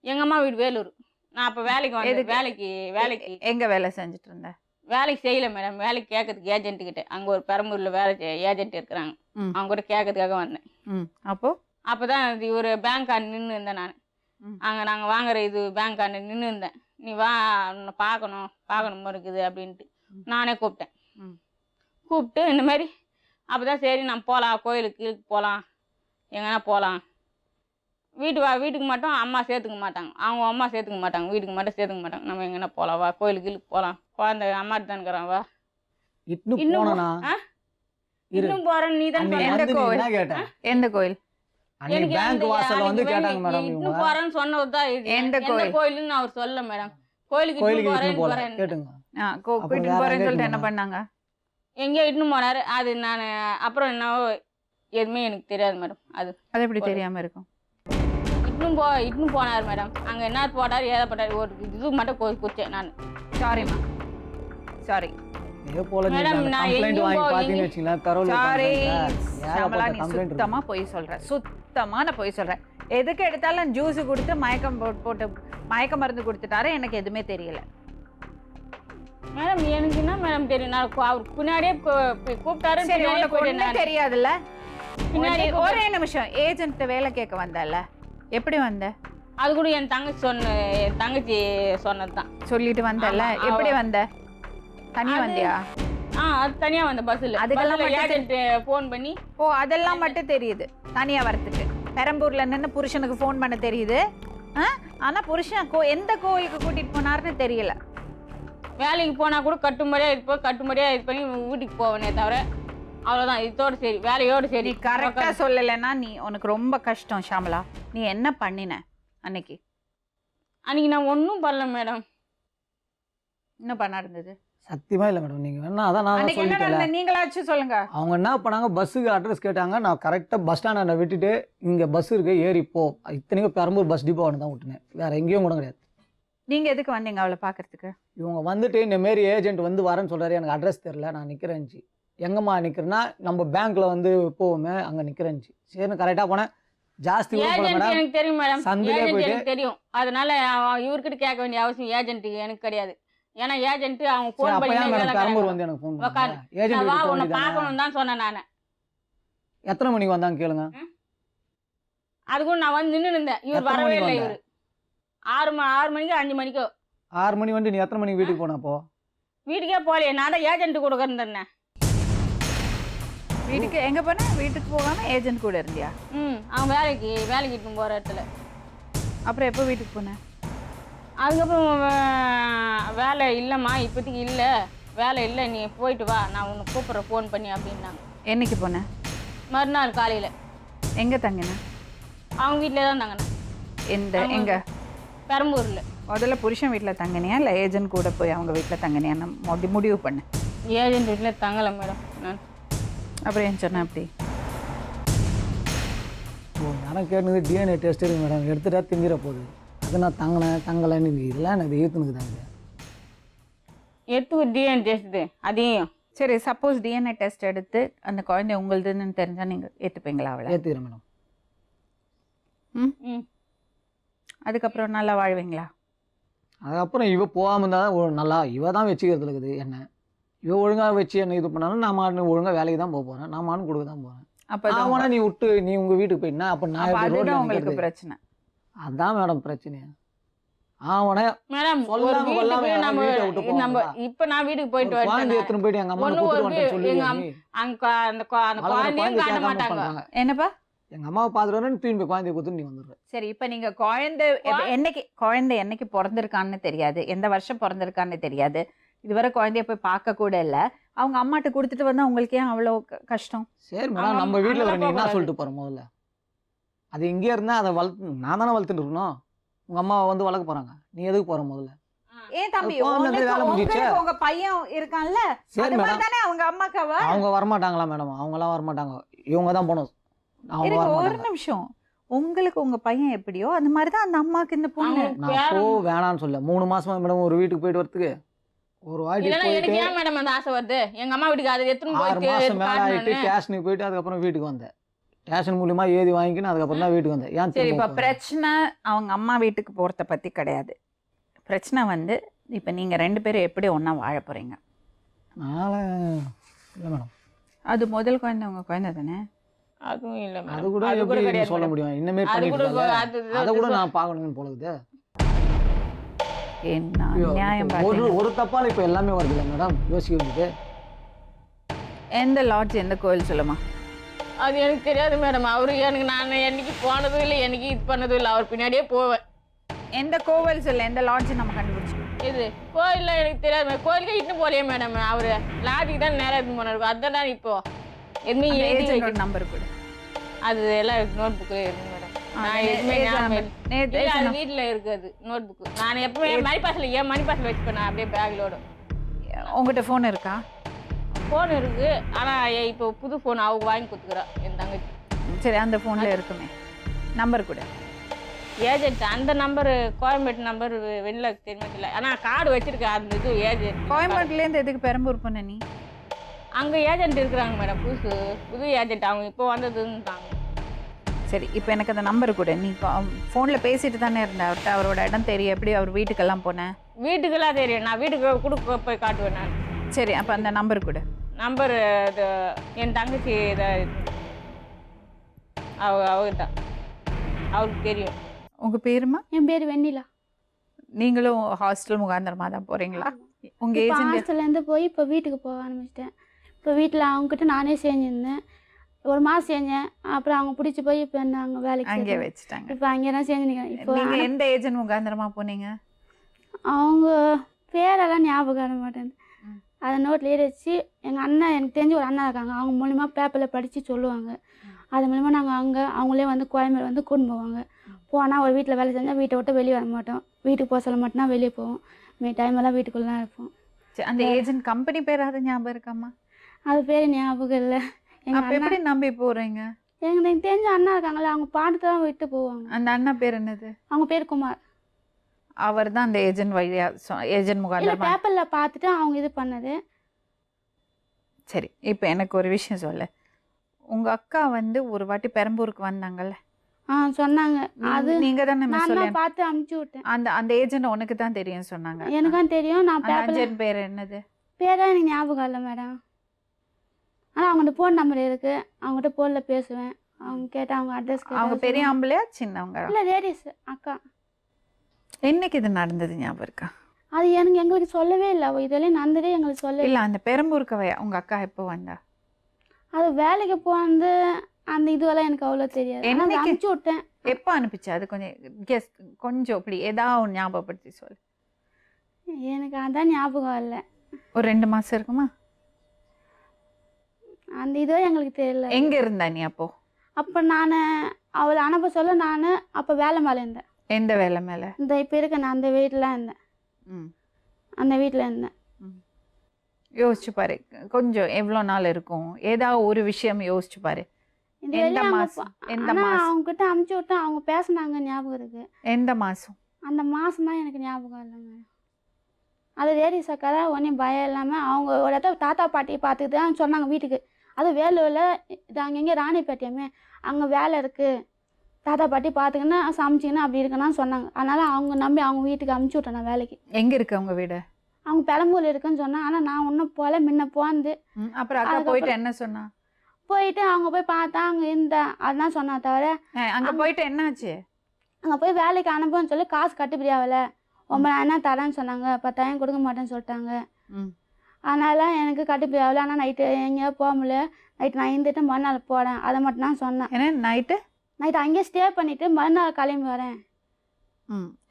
எங்க அம்மா வீடு வேலூர். நான் அப்போ வேலைக்கு வந்தேன். வேலைக்கு எங்க வேலை செஞ்சுட்டு இருந்த? வேலைக்கு செய்யல மேடம். வேலைக்கு கேட்கறதுக்கு ஏஜென்ட் கிட்ட, அங்கே ஒரு பெரம்பூர்ல வேலை ஏஜென்ட் இருக்கிறாங்க, அவங்க கூட கேட்கறதுக்காக வந்தேன். அப்போதான் இவர் பேங்க் கார்டு நின்று இருந்தேன் நான். அங்கே நாங்கள் வாங்குற இது பேங்க் கார்டு நின்று இருந்தேன். நீ வா உன்னை பார்க்கணும் இருக்குது அப்படின்ட்டு நானே கூப்பிட்டேன். கூப்பிட்டு இந்த மாதிரி அப்போதான் சரி நம்ம போகலாம், கோயிலுக்கு போகலாம், எங்கன்னா போகலாம். வீட்டுக்கு மட்டும் அம்மா சேர்த்துக்க மாட்டாங்க, அவங்க அம்மா சேர்த்துக்க மாட்டாங்க, வீட்டுக்கு மட்டும் சேர்த்துக்க மாட்டாங்க. நம்ம எங்கன்னா போகலாம், வா கோயிலுக்கு போகலாம், குழந்தை அம்மாட்டு தான் இருக்கிறான், வா. இன்னும் போறேன்னு நீ தான் எந்த கோயில்? இன்னும் போறேன்னு சொன்னதுதான். எந்த கோயிலுன்னு அவர் சொல்ல மேடம். கோயிலுக்கு போறேன்னு என்ன பண்ணாங்க? எங்கேயோ இட்டுன்னு போனாரு. அது நான் அப்புறம் என்னவோ எதுவுமே எனக்கு தெரியாது மேடம். அது எப்படி தெரியாம இருக்கும்? இட்டுன்னு போனார் மேடம். அங்கே என்ன போட்டார் ஏதா போட்டார், ஒரு இது மட்டும் குடிச்சேன் நான். சாரிம்மா, சாரி மேடம். நான் சுத்தமா பொய் சொல்றேன், சுத்தமான பொய் சொல்றேன். எதுக்கு எடுத்தாலும் ஜூஸ் கொடுத்து போட்டு மயக்க மருந்து கொடுத்துட்டாரு, எனக்கு எதுவுமே தெரியல மேடம். எனக்கு என்ன மேடம் தெரியும், நான் அவர் பின்னாடியே கூப்பிட்டாரு. தெரியாதுல்ல. ஒரே நிமிஷம், ஏஜென்ட் வேலை கேட்க வந்தல, எப்படி வந்த? அது கூட என் தங்கச்சி சொன்னதுதான். சொல்லிட்டு வந்தல, எப்படி வந்த? தனியா வந்தியா? அது தனியா வந்த பஸ்ல. அதுக்கெல்லாம் ஏஜென்ட் ஃபோன் பண்ணி. ஓ, அதெல்லாம் மட்டும் தெரியுது தனியா வரதுக்கு. பெரம்பூர்ல நின்று புருஷனுக்கு ஃபோன் பண்ண தெரியுது. ஆனா புருஷன் எந்த கோயிலுக்கு கூட்டிட்டு போனாருன்னு தெரியல. வேலைக்கு போனா கூட கட்டுமடியா இது பண்ணி வீட்டுக்கு போவனே தவிர அவ்வளோதான். இதோட சரி, வேலையோடு சரி. கரெக்டாக சொல்லலைன்னா உனக்கு ரொம்ப கஷ்டம் ஷாமலா. நீ என்ன பண்ணின அன்னைக்கு? நான் ஒன்றும் பண்ணல மேடம். என்ன பண்ண இருந்தது? சத்தியமா இல்லை மேடம். நீங்கள் வேணா அதான் நான் சொல்லிட்டேன், நீங்களாச்சும் சொல்லுங்க. அவங்க என்ன பண்ணாங்க, பஸ்ஸுக்கு அட்ரஸ் கேட்டாங்க. நான் கரெக்டாக பஸ் ஸ்டாண்டை விட்டுட்டு இங்கே பஸ் இருக்கு ஏறிப்போ, இத்தனைக்கும் பெரம்பூர் பஸ் டிப்போன்னு தான் விட்டுனேன், வேற எங்கேயும் கூட கிடையாது. நீங்கள் எதுக்கு வந்தீங்க அவளை பார்க்கறதுக்கு? இவங்க வந்துட்டு இந்த மாரி ஏஜென்ட் வந்து வரேன்னு சொல்கிறாரு, எனக்கு அட்ரஸ் தெரில, நான் நிற்கிறேன்ச்சு. எங்கம்மா நிற்கிறேன்னா நம்ம பேங்க்கில் வந்து போவோமே அங்கே நிற்கிறேன்ச்சு. சரின்னு கரெக்டாக போனேன். ஜாஸ்தி எனக்கு தெரியும் மேடம், எனக்கு தெரியும். அதனால இவர்கிட்ட கேட்க வேண்டிய அவசியம் ஏஜென்ட்டுக்கு எனக்கு கிடையாது. ஏன்னா ஏஜென்ட் அவங்க ஃபோன் பண்ணி பெரம்பூர் வந்து எனக்கு ஃபோன் பண்ணாங்க. ஏஜென்ட் வா உன்னை பார்க்கணும் தான் சொன்னேன் நான். எத்தனை மணிக்கு வந்தாங்க கேளுங்க. அதுக்கும் நான் வந்து நின்று இருந்தேன், இவர் வரவே இல்லை. இவர் 6 மணிக்கோ 5 மணிக்கோ. 6 மணி வந்து நீ எத்தனை மணிக்கு வீட்டுக்கு போனப்போ? வீட்டுக்கே போகலையே, நான் தான் ஏஜென்ட் கூட இருந்தேன். வீட்டுக்கு எங்கே போனேன்? வீட்டுக்கு போகாமல் ஏஜென்ட் கூட இருந்தியா? அவன் வேலைக்கு போகிற இடத்துல. அப்புறம் எப்போ வீட்டுக்கு போனேன்? அதுக்கப்புறம் வேலை இல்லைம்மா இப்போதைக்கு இல்லை, வேலை இல்லை, நீ போயிட்டு வா, நான் உன்னை கூப்பிட்றேன் ஃபோன் பண்ணி அப்படின்னாங்க. என்னைக்கு போனேன்? மறுநாள் காலையில். எங்கே தங்கினேன்? அவங்க வீட்டிலே தான் தங்கினேன். எங்கே? பெரம்பூரில். முதல்ல புருஷன் வீட்டில் தங்கினியா இல்லை ஏஜென்ட் கூட போய் அவங்க வீட்டில் தங்கினியான்னு முடிவு பண்ணேன். ஏஜென்ட் வீட்டில் தங்கலை மேடம் நான். அப்புறம் ஏன் சொன்னேன் அப்படி? ஓ எனக்கு கேட்டுனது டிஎன்ஏ டெஸ்ட் இருக்கு மேடம், எடுத்துட்டா திங்கிற போகுது. அது நான் தங்கலைன்னு இதெல்லாம் எனக்கு ஏற்றுனுக்குதாங்க. எடுத்து டிஎன்ஏ டெஸ்ட் அதையும் சரி, சப்போஸ் டிஎன்ஏ டெஸ்ட் எடுத்து அந்த குழந்தை உங்களுதுன்னு தெரிஞ்சால் நீங்கள் ஏற்றுப்பீங்களா அவளை? ஏற்றுக்கிறேன் மேடம். ம் அதுக்கப்புறம் நல்லா வாழ்வீங்களா? அதுக்கப்புறம் இவ போகாமல் இருந்தால் தான் நல்லா இவ தான் வச்சுக்கிறதுல இருக்குது என்ன. இவ ஒழுங்காக வச்சு என்ன இது பண்ணாலும் நான் மாட்டு ஒழுங்காக வேலைக்கு தான் போக போகிறேன், நான் மாட்டு கொடுக்க தான் போகிறேன். அப்போ அவனா நீ விட்டு நீ உங்கள் வீட்டுக்கு போயிட்டா அப்போ நான் எப்படி அதுதான் ரோட்ல உங்களுக்கு நிக்கிறது? பிரச்சனை. அதான் மேடம் பிரச்சனையா. அவனை மேடம் ஒரு சொல்லாம கொல்லாம வீட்டுக்கு யாராவது நம்ம வீட்டை விட்டு நம்ம போவாங்களா? இப்போ நான் வீட்டுக்கு போயிட்டு குழந்தை வந்துட்டேன். எடுத்துன்னு போயிட்டு எங்கள் அம்மா ஒண்ணு கூட்டு ஒரு வந்துட்டு எங்க சொல்லுவீங்க. அங்க அந்த குழந்தையும் காட்ட மாட்டாங்க. என்னப்பா? எங்கள் அம்மாவை பார்த்துட்டு வரேன்னு தூக்கி போய் குழந்தைய கொடுத்து நீ வந்துடுற. சரி, இப்போ நீங்கள் குழந்தை என்னைக்கு பிறந்திருக்கான்னு தெரியாது, எந்த வருஷம் பிறந்திருக்கான்னு தெரியாது, இதுவரை குழந்தைய போய் பார்க்க கூட இல்லை, அவங்க அம்மாட்ட கொடுத்துட்டு வந்தால் உங்களுக்கு ஏன் அவ்வளோ கஷ்டம்? சரி மேடம், நம்ம வீட்டில் அங்கெல்லாம் நீ என்ன போகக்கூடாது. சொல்லிட்டு போகிற முதல்ல? அது இங்கே இருந்தால் அதை நான் தானே வளர்த்துட்டு இருக்கணும். உங்கள் அம்மாவை வந்து வளர்க்க போகிறாங்க, நீ எதுக்கு போகிற முதல்ல? ஏன் தம்பி, அது போகாம உனக்கு- வேலை முடிஞ்சிச்சே. உங்களுக்கு உங்க பையன் இருக்கான்ல, சரி அது மாதிரி மேடம், தானே அவங்க அம்மாக்கு அவ. அவங்க வரமாட்டாங்களா மேடம்? அவங்களாம் வரமாட்டாங்க, இவங்க தான் போகணும். அவங்க இருங்க, ஒரு வரமாட்டாங்க. நிமிஷம். உங்களுக்கு உங்க பையன் எப்படியோ அந்த மாதிரி தான் அந்த அம்மாக்கு இந்த பொண்ணு. அவங்க நான் பேரன் போ வேணான்னு சொல்ல 3 மாசமா மேடம் ஒரு வீட்டுக்கு போயிட்டு வரதுக்கு ஒரு வாட்டி இல்லைன்னா போயிட்டு எனக்கு ஏன் மேடம் அந்த ஆசை வருது? எங்க அம்மா வீட்டுக்கு அதை எடுத்துன்னு 6 போய் மாசம் மேலே ஆகிட்டு ஸ்டேஷனுக்கு போயிட்டு அதுக்கப்புறம் வீட்டுக்கு வந்தேன். ஸ்டேஷன் மூலியமா ஏதி வாங்கிக்கின்னு அதுக்கப்புறம் தான் வீட்டுக்கு வந்தேன். ஏன் சரி, திரும்ப இப்ப போறேன்? பிரச்சனை அவங்க அம்மா வீட்டுக்கு போறத பத்தி கிடையாது. பிரச்சனை வந்து இப்ப நீங்க 2 பேரும் எப்படி ஒண்ணா வாழ போறீங்க? இல்லை மேடம், அது முதல் குழந்தை உங்க குழந்தை தானே? அதுவும் இல்ல மேடம். அது கூட அது கூட எப்படி கிடையாது சொல்ல மேடம். முடியும்? இன்னமே அது பண்ணிட்டு கூட இருக்காங்க. அதை கூட அது நான் பார்க்கணும்னு போலுது. என்ன நியாயம் ஒரு பாத்தீங்க? ஒரு தப்பால இப்போ எல்லாமே வருது இல்லை மேடம், யோசிக்க வேண்டியது. எந்த லாட்ஜ், எந்த கோயில் சொல்லுமா? அது எனக்கு தெரியாது மேடம். அவரு எனக்கு நான் என்னைக்கு போனதும் இல்லை, என்னைக்கு இது பண்ணதும் இல்லை. அவர் பின்னாடியே போவேன். எந்த கோவில் சொல்ல, எந்த லாட்ஜ் நம்ம கண்டுபிடிச்சோம்? இது கோயில்ல எனக்கு தெரியாது மேடம். கோயிலுக்கு இட்டு போலையே மேடம். அவரு லாட்ஜுக்கு தான் நேரம் எடுத்து போனாரு. அதுதான் இப்போ எதுவுமே எழுதி ஏஜென்ட் வைக்க- நம்பர் கொடு. அது எல்லாம் நோட் புக்கு இருக்கு மேடம். நான் எதுவுமே ஞாபகம் இல்லை. இல்ல, அது வீட்டுல இருக்குது நோட் புக்கு. நான் எப்பவுமே மணி பாஸ்ல மணி பாஸ்ல வச்சுப்பேன். நான் அப்படியே பேக்லோட. உங்ககிட்ட ஃபோன் இருக்கா? ஃபோன் இருக்கு, ஆனா இப்போ புது ஃபோன் அவங்க வாங்கி கொடுத்துக்கிறா என் தங்கச்சி. சரி, அந்த ஃபோன்ல இருக்குமே, நம்பர் கொடு. ஏஜென்ட் அந்த நம்பர் கோயம்பேட்டு நம்பர் வெளில தெரியுமா தெரியல, ஆனா கார்டு வச்சிருக்கேன். அந்த இது ஏஜென்ட் கோயம்பேட்டுலேருந்து எதுக்கு பெரம்பூர் போன நீ? அங்க ஏஜென்ட் இருக்கிறாங்க மேடம். புது ஏஜென்ட் அவங்க இப்போ வந்ததுன்றாங்க. சரி, இப்போ எனக்கு அந்த நம்பர் கொடு. நீ ஃபோனில் பேசிட்டு தானே இருந்த அவர்கிட்ட, அவரோட இடம் தெரியும், எப்படி அவர் வீட்டுக்கெல்லாம் போனேன்? வீட்டுக்கெல்லாம் தெரியும், நான் வீட்டுக்கு கொடுக்க போய் காட்டுவேன் நான். சரி, அப்போ அந்த நம்பர் கொடு. நம்பர் என் தங்கச்சி அவர்கிட்ட அவருக்கு தெரியும். உங்கள் பேருமா? என் பேர் வெண்ணிலா. நீங்களும் ஹாஸ்டல் முகாந்திரமாக தான் போகிறீங்களா? உங்கள் இப்போ ஏஜென்ட் ஹாஸ்டல்லேருந்து போய் இப்போ வீட்டுக்கு போக ஆரம்பிச்சிட்டேன். இப்போ வீட்டில் அவங்ககிட்ட நானே செஞ்சுருந்தேன். ஒரு மாதம் செஞ்சேன். அப்புறம் அவங்க பிடிச்சி போய் இப்போ நாங்கள் வேலைக்கு அங்கே சேர்த்தோம். வச்சுட்டாங்க. இப்போ அங்கே தான் செஞ்சு நிற்கிறேன். இப்போ நீங்கள் எந்த ஏஜென்ட் முகாந்திரமாக போனீங்க? அவங்க பேரெல்லாம் ஞாபகம் வர மாட்டேன். அதை நோட்டில் எழுதி வச்சு எங்கள் அண்ணன், எனக்கு தெரிஞ்ச ஒரு அண்ணன் இருக்காங்க, அவங்க மூலிமா பேப்பரில் படித்து சொல்லுவாங்க. அது மூலிமா நாங்கள் அவங்களே வந்து கோயம்பேடு வந்து கொண்டு போவாங்க. போனால் ஒரு வீட்டில் வேலை செஞ்சால் வீட்டை விட்டு வெளியே வர மாட்டோம். வீட்டுக்கு போக சொல்ல மாட்டோம்னா வெளியே போவோம். டைமெல்லாம் வீட்டுக்குள்ளே தான் இருப்போம். சரி, அந்த ஏஜென்ட் கம்பெனி பேராவது ஞாபகம் இருக்காம்மா? அது பேர் ஞாபகம் இல்லை. எங்கள் அப்போ எப்படி நம்பி போகிறீங்க? எனக்கு தெரிஞ்ச அண்ணா இருக்காங்களே, அவங்க பாட்டு தான் விட்டு போவாங்க. அந்த அண்ணா பேர் என்னது? அவங்க பேர் குமார். அவர் தான் அந்த ஏஜென்ட் வழியா ஏஜென்ட் இல்லை, முகாந்திரமா? பேப்பரில் பார்த்துட்டு அவங்க இது பண்ணது. சரி, இப்போ எனக்கு ஒரு விஷயம் சொல்ல. உங்கள் அக்கா வந்து ஒரு வாட்டி பெரம்பூருக்கு வந்தாங்கல்ல, சொன்னாங்க. அது நீங்க தானே நான் சொல்ல? தான் பார்த்து அனுப்பிச்சி விட்டேன். அந்த ஏஜென்ட் உனக்கு தான் தெரியும் சொன்னாங்க. எனக்கும் தெரியும். நான் அந்த பேப்பரில் ஏஜென்ட் பேர் என்னது? பேர் எனக்கு ஞாபகம் இல்லை மேடம். ஆனால் அவங்கள்ட்ட ஃபோன் நம்பர் இருக்குது. அவங்ககிட்ட ஃபோனில் பேசுவேன். அவங்க கேட்டால் அவங்க அட்ரஸ் அவங்க பெரிய ஆம்பளையா சின்னவங்க? இல்லை, லேடிஸ் அக்கா. என்னைக்கு இது நடந்தது ஞாபகம் இருக்கா? அது எங்களுக்கு சொல்லவே இல்லை. இதெல்லாம் நடந்ததே எங்களுக்கு சொல்லவே இல்லை, அந்த பெரம்பூருக்கு உங்க அக்கா எப்போ வந்தா? அது வேலைக்கு போந்து அந்த இதுவெல்லாம் எனக்கு அவ்வளோ தெரியாது. ஆனால் என்னைக்கு? அனுப்பிச்சி விட்டேன். எப்போ அனுப்பிச்சு? அது கொஞ்சம் அப்படி ஏதாவது ஒன்று ஞாபகப்படுத்தி சொல்லு. எனக்கு அதான் ஞாபகம் இல்லை. ஒரு 2 மாசம் இருக்குமா? அந்த இதுவே எங்களுக்கு தெரியல. எங்க இருந்தா நீ அப்போ? அப்போ நான் அவளை அனுப்ப சொல்ல நான் அப்போ வேலை மேலே இருந்தேன். எந்த வேலை மேலே? இந்த இப்போ இருக்க நான் அந்த வீட்டில் இருந்தேன். ம், அந்த வீட்டில் இருந்தேன். யோசிச்சு பாரு, கொஞ்சம் எவ்வளோ நாள் இருக்கும், ஏதாவது ஒரு விஷயம் யோசிச்சு பாரு. இந்த எந்த வெளியே அவங்க மாசம்? எந்த ஆனால் மாசம்? அவங்க கிட்ட அமுச்சு விட்டு அவங்க பேசுனாங்க ஞாபகம் இருக்கு. எந்த மாசம்? அந்த மாதம் தான் எனக்கு ஞாபகம் இல்லை மேடம். அது வேரி சக்கரை ஒன்றும் பயம் இல்லாமல் அவங்க ஒரு இடத்துல தாத்தா பாட்டியை பார்த்துக்கிட்டு தான் சொன்னாங்க வீட்டுக்கு. அது வேலூரில் இது அங்கங்கே ராணிப்பேட்டையுமே அங்கே வேலை இருக்குது, தாத்தா பாட்டி பார்த்துக்கின்னு சமைச்சிக்கின்னு அப்படி இருக்குன்னு சொன்னாங்க. அதனால் அவங்க நம்பி அவங்க வீட்டுக்கு அமுச்சு விட்டேன் நான் வேலைக்கு. எங்க இருக்கு உங்க வீடு? அவங்க பெரம்பூர் இருக்குன்னு சொன்னாங்க. ஆனால் நான் இன்னும் போல முன்ன போந்து அப்புறம் அக்கா போயிட்டு என்ன சொன்னா? போயிட்டு அவங்க போய் பார்த்தா அங்கே இருந்தேன் அதுதான் சொன்னா தவிர அங்க போயிட்டு என்னாச்சு? அங்கே போய் வேலைக்கு அனுப்புன்னு சொல்லி காசு கட்டுப்படி ஆகலை, 9,000 தரேன்னு சொன்னாங்க, 10,000 கொடுக்க மாட்டேன்னு சொல்லிட்டாங்க. அதனால் எனக்கு கட்டுப்படி ஆகலை. ஆனால் நைட்டு எங்கேயோ போக முடியல. நைட்டு நான் இருந்துட்டு மறுநாள் போகிறேன், அதை மட்டும் தான் சொன்னேன். ஏன்னா நைட்டு அங்கேயே ஸ்டே பண்ணிவிட்டு மறுநாள் கிளம்பி வரேன்.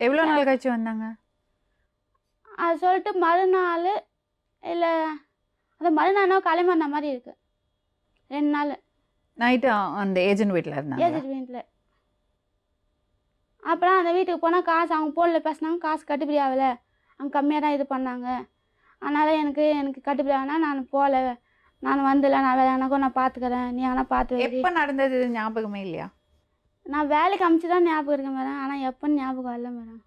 எவ்வளோ நாள் கழிச்சு வந்தாங்க? அது சொல்லிட்டு மறுநாள் இல்லை அது மறுநாள் கிளம்பி வந்த மாதிரி இருக்குது. 2 நாள் நைட்டு அந்த ஏஜென்ட் வீட்டில் இருந்தாங்க. ஏஜென்ட் வீட்டில். அப்புறம் அந்த வீட்டுக்கு போனால் காசு அவங்க ஃபோனில் பேசினாங்க, காசு கட்டுப்படி ஆகலை, அவங்க கம்மியாக தான் இது பண்ணாங்க. அதனால் எனக்கு கட்டுப்படி ஆகனா நான் போகல, நான் வந்துல, நான் வேறு எனக்கும் நான் பார்த்துக்கிறேன், நீ ஆனால் பார்த்து. எப்போ நடந்தது ஞாபகமே இல்லையா? நான் வேலைக்கு அமுச்சு தான் ஞாபகம் இருக்கேன் மேடம், ஆனால் எப்போன்னு ஞாபகம் இல்லை மேடம்.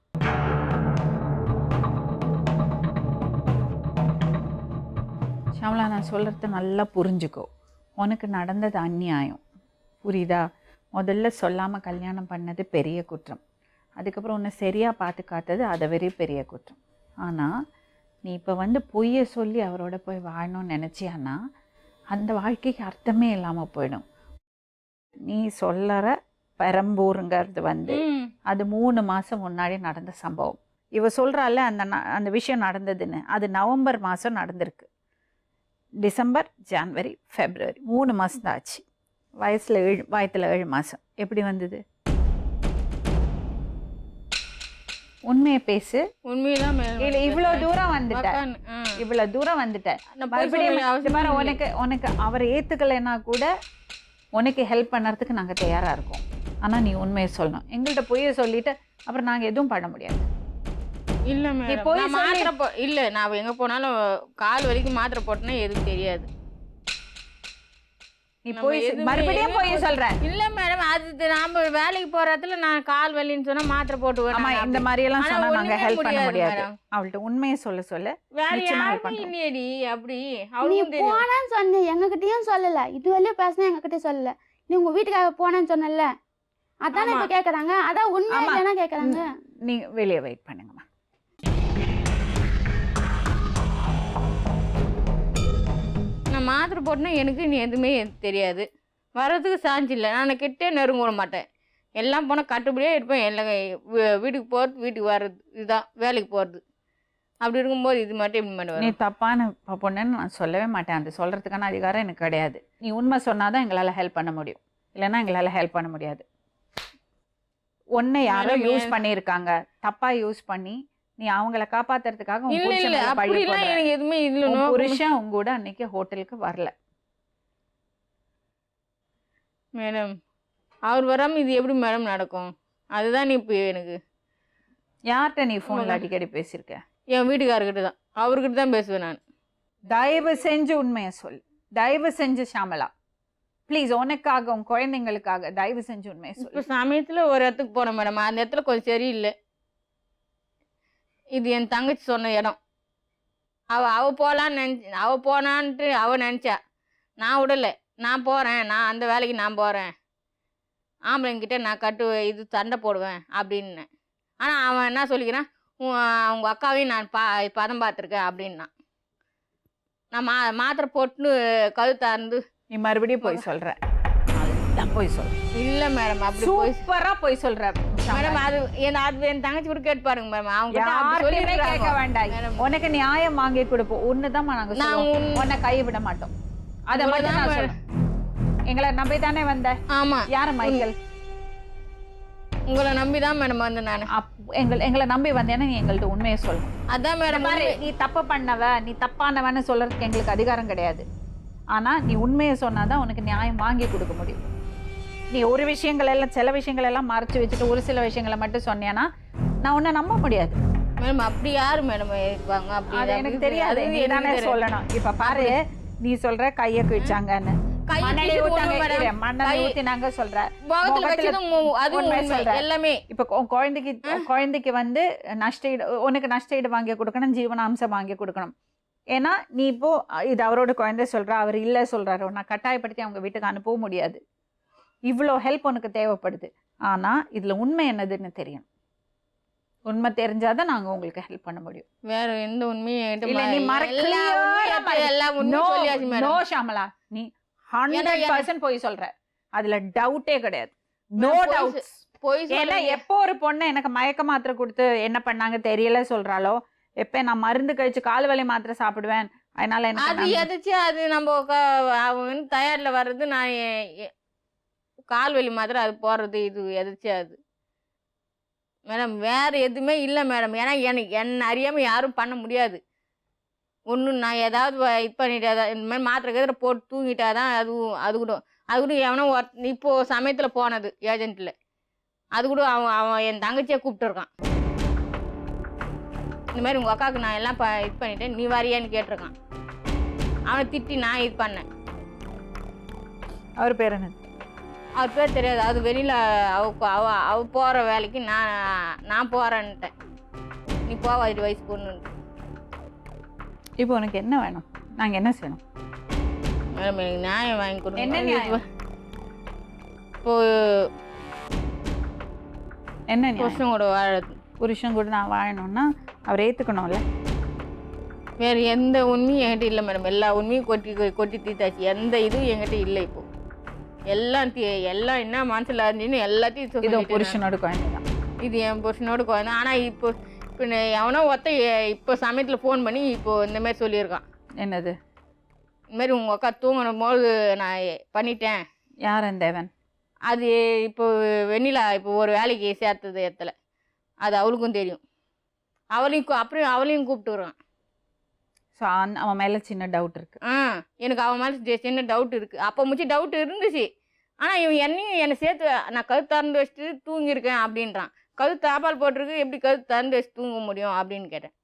ஷாம்லா, நான் சொல்கிறத நல்லா புரிஞ்சுக்கோ. உனக்கு நடந்தது அநியாயம், புரியுதா? முதல்ல சொல்லாமல் கல்யாணம் பண்ணது பெரிய குற்றம். அதுக்கப்புறம் உன்னை சரியாக பார்த்துக்காத்தது அதை வெறி பெரிய குற்றம். ஆனால் நீ இப்போ பொய்யை சொல்லி அவரோட போய் வாழணும்னு நினச்சியான்னா அந்த வாழ்க்கைக்கு அர்த்தமே இல்லாமல் போயிடும். நீ சொல்லற பெரம்பூருங்கிறது அது 3 மாதம் முன்னாடி நடந்த சம்பவம். இவ சொல்கிறால அந்த விஷயம் நடந்ததுன்னு, அது நவம்பர் மாதம் நடந்திருக்கு. டிசம்பர், ஜனவரி, ஃபெப்ரவரி 3 மாதம் தான் ஆச்சு. வயத்தில் 7 மாதம். எப்படி வந்தது? உண்மையை பேசு. உண்மையெல்லாம் இவ்வளோ தூரம் வந்துட்டேன், இவ்வளோ தூரம் வந்துட்டேன். உனக்கு அவர் ஏற்றுக்கலைன்னா கூட உனக்கு ஹெல்ப் பண்ணுறதுக்கு நாங்கள் தயாராக இருக்கோம். ஆனால் நீ உண்மையை சொல்லணும். எங்கள்கிட்ட பொய்யை சொல்லிட்டு அப்புறம் நாங்கள் எதுவும் பண்ண முடியாது. இல்லை மேடம், மாத்திரை இல்லை, நான் எங்கே போனாலும் கால் வரைக்கும் மாத்திரை போட்டேன்னா எதுவும் தெரியாது. நீ போய் மறுபடியும் போய் சொல்ற? இல்லை மேடம், அது நாம வேலைக்கு போற இடத்துல நான் கால் வலின்னு சொன்னா மாத்திரை போட்டு வரேன். இந்த மாதிரி எல்லாம் சொன்னா நாங்க ஹெல்ப் பண்ண முடியாது. அவள்கிட்ட உண்மையை சொல்ல வேற யாருமே இல்லையடி. அப்படி நீ போனேன்னு சொன்ன, எங்ககிட்டயும் சொல்லல, இது வரையும் பேசினா எங்ககிட்ட சொல்லல. நீ உங்க வீட்டுக்காக போனேன்னு சொன்னல, அதானே இப்ப கேக்குறாங்க. அதான் உண்மை இல்லைன்னா கேக்குறாங்க. நீ வெளியே வெயிட் பண்ணுங்கம்மா. நான் மாத்திரை போட்டேன்னா எனக்கு நீ எதுவுமே தெரியாது, வர்றதுக்கு சான்ஸ் இல்லை. நான் கிட்டே நெருங்க விட மாட்டேன். எல்லாம் போனால் கட்டுப்படியே இருப்பேன். எல்லாம் வீட்டுக்கு போகிறது, வீட்டுக்கு வர்றது, இதுதான் வேலைக்கு போகிறது. அப்படி இருக்கும்போது இது மட்டும் இப்படி பண்ணுவேன். நீ தப்பான பொண்ணுன்னு நான் சொல்லவே மாட்டேன். அது சொல்கிறதுக்கான அதிகாரம் எனக்கு கிடையாது. நீ உண்மை சொன்னால் தான் எங்களால் ஹெல்ப் பண்ண முடியும், இல்லைன்னா எங்களால் ஹெல்ப் பண்ண முடியாது. ஒன்றை யாரோ யூஸ் பண்ணியிருக்காங்க, தப்பாக யூஸ் பண்ணி நீ அவங்கள காப்பாத்துறதுக்காக புருஷன் உங்க கூட அன்னைக்கு ஹோட்டலுக்கு வரல. மேடம் அவர் வராம இது எப்படி மேடம் நடக்கும்? அதுதான் நீ இப்போ எனக்கு யார்கிட்ட நீ ஃபோனில் அடிக்கடி பேசியிருக்க? என் வீட்டுக்காரர்கிட்ட தான், அவர்கிட்ட தான் பேசுவேன் நான். தயவு செஞ்சு உண்மையை சொல், தயவு செஞ்சு ஷாமலா ப்ளீஸ், உனக்காக உன் குழந்தைங்களுக்காக தயவு செஞ்சு உண்மையை சொல். இப்போ சமயத்தில் ஒரு இடத்துக்கு போனோம் மேடம், அந்த இடத்துல கொஞ்சம் சரியில்லை. இது என் தங்கச்சி சொன்ன இடம். அவ போனான்ட்டு அவள் நினச்சா, நான் விடலை, நான் போகிறேன், நான் அந்த வேலைக்கு நான் போகிறேன், ஆம்பளைங்கிட்ட நான் இது சண்டை போடுவேன் அப்படின்னு. ஆனால் அவன் என்ன சொல்லிக்கிறான், உங்கள் அக்காவையும் நான் பதம் பார்த்துருக்கேன் அப்படின்னா. நான் மாத்திரை போட்டு கழுத்தார்ந்து நீ மறுபடியும் போய் சொல்கிற. போய் சொல். இல்லை மேடம், அப்படி சூப்பராக போய் சொல்கிற மேடம். அது என் தங்கச்சி கூட கேட்டு பாருங்க மேடம். அவங்க கேட்க வேண்டாம், உனக்கு நியாயம் வாங்கி கொடுப்போம். ஒண்ணுதான் நாங்கள் உன்னை கைவிட மாட்டோம். அதை மட்டும் எங்களை நம்பி தானே வந்த? ஆமா. யார மைக்கேல்? உங்களை நம்பி தான் மேடம் வந்து நான். எங்களை நம்பி வந்தேன்னா நீ எங்கள்கிட்ட உண்மையை சொல்லணும். அதான் மேடம், நீ தப்பு பண்ணவ, நீ தப்பானவன்னு சொல்றதுக்கு எங்களுக்கு அதிகாரம் கிடையாது. ஆனா நீ உண்மையை சொன்னாதான் உனக்கு நியாயம் வாங்கி கொடுக்க முடியும். நீ ஒரு விஷயங்கள் எல்லாம், சில விஷயங்கள் எல்லாம் மறைச்சு வச்சுட்டு ஒரு சில விஷயங்களை மட்டும் சொன்னேன்னா நான் உன்னை நம்ப முடியாது மேடம். அப்படி யாரு மேடம் இருப்பாங்க? அப்படி எனக்கு தெரியாது, நீ தானே சொல்லணும். இப்ப பாரு, நீ சொல்ற கையை கிழிச்சாங்கன்னு, கை மண்ணெண்ணெய் தீட்டு ஊத்தாங்க, ஒண்ணு மேடம். இரு, மண்ணெண்ணெய் கை- ஊத்தினாங்க சொல்ற. முகத்துல முகத்துல வச்சதும் அது உண்மை உண்மை. சொல்ற. எல்லாமே இப்ப குழந்தைக்கு வந்து உனக்கு நஷ்டஈடு வாங்கி கொடுக்கணும், ஜீவனாம்சம் வாங்கி கொடுக்கணும். ஏன்னா நீ இப்போ இது அவரோட குழந்தை சொல்ற, அவர் இல்லை சொல்றாரு, நான் கட்டாயப்படுத்தி அவங்க வீட்டுக்கு அனுப்பவும் முடியாது. இவ்வளோ ஹெல்ப் உனக்கு தேவைப்படுது. ஆனா இதுல உண்மை என்னதுன்னு தெரியணும். உண்மை தெரிஞ்சாதான் நாங்க உங்களுக்கு ஹெல்ப் பண்ண முடியும். வேற எந்த உண்மையும் என்கிட்ட இல்ல, நீ எல்லா உண்மையும் எல்லா உண்மையும் சொல்லியாச்சு நோ மேடம். ஷாமலா, நீ ஏன்னா 100% போய் சொல்ற, அதுல டவுட்டே கிடையாது. நோ நான் போய் டவுட்ஸ். போய் ஏன்னா சொல்லுங்க. எப்போ ஒரு பொண்ணு எனக்கு மயக்க மாத்திரை கொடுத்து என்ன பண்ணாங்க தெரியல சொல்றாளோ, எப்ப நான் மருந்து கழிச்சு கால் வலி மாத்திரை சாப்பிடுவேன், அதனால அது எனக்கு எதாச்சு அது நம்ம அவங்க தயாரில் வர்றது நான் கால் வலி மாத்திரை அது போடுறது இது எதாச்சு அது மேடம். வேற எதுவுமே இல்லை மேடம். ஏன்னா எனக்கு என்ன அறியாமல் யாரும் பண்ண முடியாது. ஒன்று நான் ஏதாவது இது பண்ணிட்டு இந்த மாதிரி மாத்திரை கதிரை போட்டு தூங்கிட்டாதான் அது கூட எவனோ இப்போது சமயத்தில் போனது ஏஜென்ட்டில் அது கூட அவன் என் தங்கச்சியை கூப்பிட்டுருக்கான். இந்த மாதிரி உங்கள் அக்காவுக்கு நான் எல்லாம் இது பண்ணிட்டேன், நீ வரியான்னு கேட்டிருக்கான். அவனை திட்டி நான் இது பண்ணேன். அவர் பேர் என்ன? அவர் பேர் தெரியாது. அது வெளியில் அவ போகிற வேலைக்கு நான் போகிறேன்ட்டேன். நீ போவா 5 வயசு பொண்ணுன்ட்டு. இப்போ உனக்கு என்ன வேணும்? நாங்க என்ன செய்யணும்? மேடம் எனக்கு நியாயம் வாங்கி கொடுங்க. என்ன நியாயம்? இப்போ என்ன நியாயம்? புருஷன் கூட வாழறது. புருஷன் கூட நான் வாழணும்னா அவர் ஏத்துக்கணும்ல. வேறு எந்த உண்மையும் என்கிட்ட இல்லை மேடம். எல்லா உண்மையும் கொட்டி தீத்தாச்சு. எந்த இதுவும் என்கிட்ட இல்லை. இப்போ எல்லாம் என்ன மனசில் இருந்துன்னு எல்லாத்தையும் இது சொல்லிட்டேன். புருஷனோட குழந்தை தான். இது என் புருஷனோட குழந்தை. ஆனால் இப்போ எவனோ இப்போ சமயத்தில் ஃபோன் பண்ணி இப்போ இந்த மாதிரி சொல்லியிருக்கான். என்னது? இந்த மாதிரி உங்கள் அக்கா தூங்கணும் போது நான் பண்ணிட்டேன். யார் அந்த தேவன்? அது இப்போ வெண்ணிலா இப்போ ஒரு வேலைக்கு சேர்த்தது இடத்துல அது அவளுக்கும் தெரியும். அப்புறம் அவளையும் கூப்பிட்டுறான். ஸோ அவன் மேலே சின்ன டவுட் இருக்கு. எனக்கு அவன் மேலே சின்ன டவுட் இருக்குது. அப்போ முச்சு டவுட் இருந்துச்சு. ஆனால் இவன் என்னை சேர்த்து நான் கழுத்து திறந்து வச்சுட்டு தூங்கியிருக்கேன் அப்படின்றான். கழுத்து தாப்பால் போட்டிருக்கு, எப்படி கழுத்து திறந்து வச்சு தூங்க முடியும் அப்படின்னு கேட்டேன்.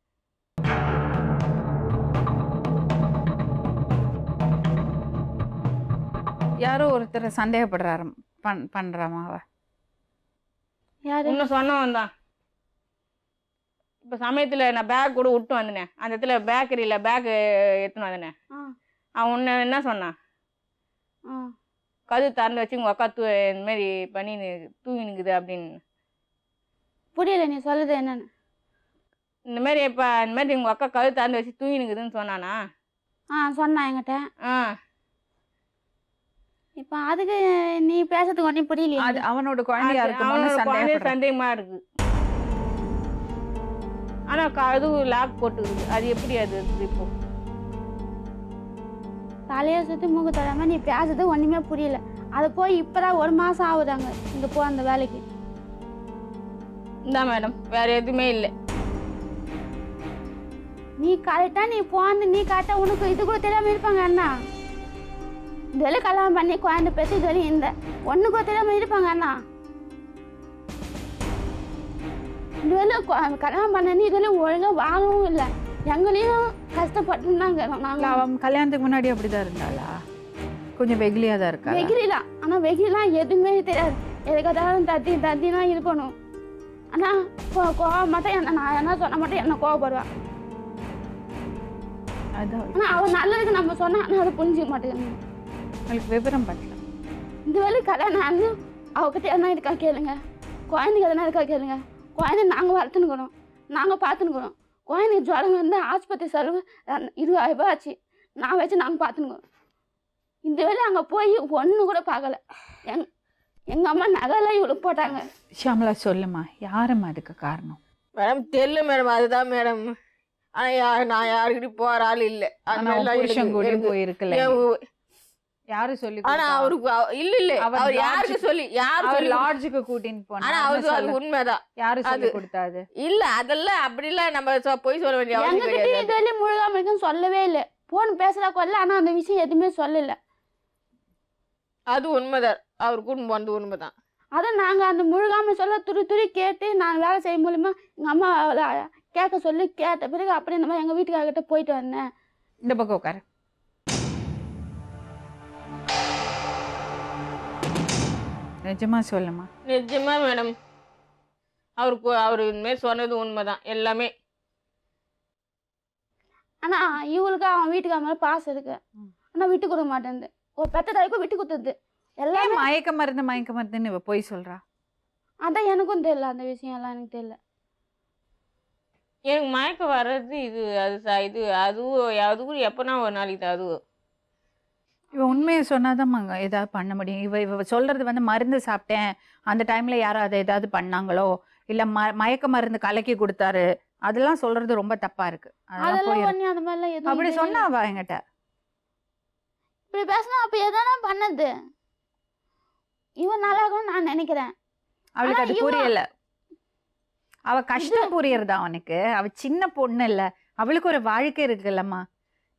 யாரோ ஒருத்தர் சந்தேகப்படுறாரு பண்றாமா அவ? யாரு? இன்னும் சொன்னவன் தான். இப்போ சமயத்தில் நான் பேக் கூட விட்டு வந்தேனே, அந்த இடத்துல பேக்கரியில் பேக் எடுத்துன்னு வந்தேனே, அவன் ஒன்று என்ன சொன்னான், கது திறந்து வச்சு உங்கள் அக்கா இந்த மாதிரி பண்ணி தூங்கி நிற்குது அப்படின்னு. புரியல நீ சொல்லுது என்னன்னு. இந்த மாதிரி இப்போ இந்த மாதிரி உங்கள் அக்கா கது திறந்து வச்சு தூங்கி நிற்குதுன்னு சொன்னானா? சொன்னான் என்கிட்ட. இப்போ அதுக்கு நீ பேசுறதுக்கு ஒன்றும் புரியலையா? அது அவனோட குழந்தையா இருக்கு. சந்தேகமா இருக்கு. ஆனா அதுவும் லாக் போட்டுக்குது. அது எப்படி அது இப்போ தலையை சுற்றி மூக்கு தராம நீ பேசுறது ஒன்றுமே புரியல. அது போய் இப்போதான் 1 மாதம் ஆகுதாங்க இங்கே போ அந்த வேலைக்கு. இந்தா மேடம் வேற எதுவுமே இல்லை. நீ கரெக்டாக நீ போந்து நீ கரெக்டாக உனக்கு இது கூட தெரியாமல் இருப்பாங்க அண்ணா. இந்த வேலை கல்யாணம் பண்ணி குழந்தை பேசி இது வரையும் இந்த ஒன்று கூட தெரியாமல் இருப்பாங்க அண்ணா. இந்த வேலை கல்யாணம் பண்ணி இது வேலை ஒழுங்காக வாங்கவும் இல்லை. எங்களையும் கஷ்டப்பட்டுருந்தாங்க. நாங்கள் அவன் கல்யாணத்துக்கு முன்னாடி அப்படிதான் இருந்தாளா? கொஞ்சம் வெகுலியாக தான் இருக்கா? வெகிலாம். ஆனால் வெகிலாம் எதுவுமே தெரியாது. எதுக்காவது தத்திலாம் இருக்கணும். ஆனால் கோவம் மட்டும் என்ன நான் என்ன சொன்ன மட்டும் என்ன கோவப்படுவான். அதான் ஆனால் அவன் நல்லதுக்கு நம்ம சொன்னா ஆனால் அதை புரிஞ்சிக்க மாட்டேங்குது. அவளுக்கு விவரம் பண்ணல. இந்த வேலை கல்யாணம் வந்து அவகிட்ட என்ன இருக்கா கேளுங்க, குழந்தைங்க எதனா இருக்கா கேளுங்க. குழந்தை நாங்கள் வளர்த்துனுக்கிறோம், நாங்கள் பார்த்துனுக்குறோம். குழந்தைங்க ஜுரம் வந்து ஆஸ்பத்திரி செலவு 20,000 ரூபாய் ஆச்சு. நான் வச்சு நாங்கள் பார்த்துனுக்குறோம். இந்த வேலை அங்கே போய் ஒன்று கூட பார்க்கல. எங்கள் அம்மா நகைலாம் இவ்வளோ போட்டாங்க. ஷியாமலா சொல்லுமா, யாரும்மா அதுக்கு காரணம்? மேடம் தெரியல மேடம். அதுதான் மேடம். ஆனால் நான் யாருக்கிட்டையும் போகிற ஆள் இல்லை. புருஷன் கூட போயிருக்கல. யாரு சொல்லி? ஆனா அவருக்கு இல்ல அவர் யாருக்கு சொல்லி அவர் லாட்ஜுக்கு கூட்டின்னு போனா. ஆனா அவருக்கு அது உண்மைதான். யாரு சொல்லி கொடுத்தாது? இல்ல அதெல்லாம் அப்படிலாம் நம்ம போய் சொல்ல வேண்டிய அவசியம் எங்ககிட்ட கிடையாது. இது வரையும் முழுகாம இருக்குன்னு சொல்லவே இல்லை. போன் பேசுறா கொல்ல, ஆனா அந்த விஷயம் எதுவுமே சொல்லல. அது உண்மைதான். அவர் கூட்டின்னு போனது உண்மைதான். அதான் நாங்க அந்த முழுகாம சொல்ல துரி கேட்டு நான் வேலை செய்ய மூலியமா எங்க அம்மா கேட்க சொல்லி கேட்ட பிறகு அப்படி இந்த மாதிரி எங்க வீட்டுக்காரர்கிட்ட போயிட்டு வந்தேன். இந்த பக்கம் உட்காரு. நிஜமா சொல்லுமா. நிஜமா மேடம், அவர் இந்தமாரி சொன்னது உண்மைதான் எல்லாமே. ஆனா இவளுக்கு அவன் வீட்டுக்கு மேலே பாசம் இருக்கு, ஆனால் விட்டு கொடுக்க மாட்டேங்குது. ஒரு பெத்த தாய்க்கும் விட்டு கொடுத்தது எல்லாம். ஏன் மயக்க மருந்துன்னு இவ போய் சொல்றா? அதான் எனக்கும் தெரியல, அந்த விஷயம் எல்லாம் எனக்கு தெரியல. எனக்கு மயக்கம் வர்றது இது இது அதுவும் எப்போனா ஒரு நாளைக்கு அதுவும். இவ உண்மையை சொன்னாதான் ஏதாவது பண்ண முடியும். இவ சொல்றது வந்து மருந்து சாப்பிட்டேன், அந்த டைம்ல யாரும் அதை ஏதாவது பண்ணாங்களோ, இல்ல மயக்க மருந்து கலக்கி கொடுத்தாரு, அதெல்லாம் சொல்றது ரொம்ப தப்பா இருக்கு. அதெல்லாம் ஒண்ணு அந்த மாதிரிலாம் எதுவும் அப்படி தெரியல. சொன்னாவா என்கிட்ட? இப்படி பேசினா அப்ப எதனா பண்ணது இவன் நல்லா இருக்கும்னு நான் நினைக்கிறேன். அவளுக்கு ஆனா அது புரியல. அவ கஷ்டம் புரியறதா அவனுக்கு? அவ சின்ன பொண்ணு இல்ல, அவளுக்கு ஒரு வாழ்க்கை இருக்குல்லம்மா.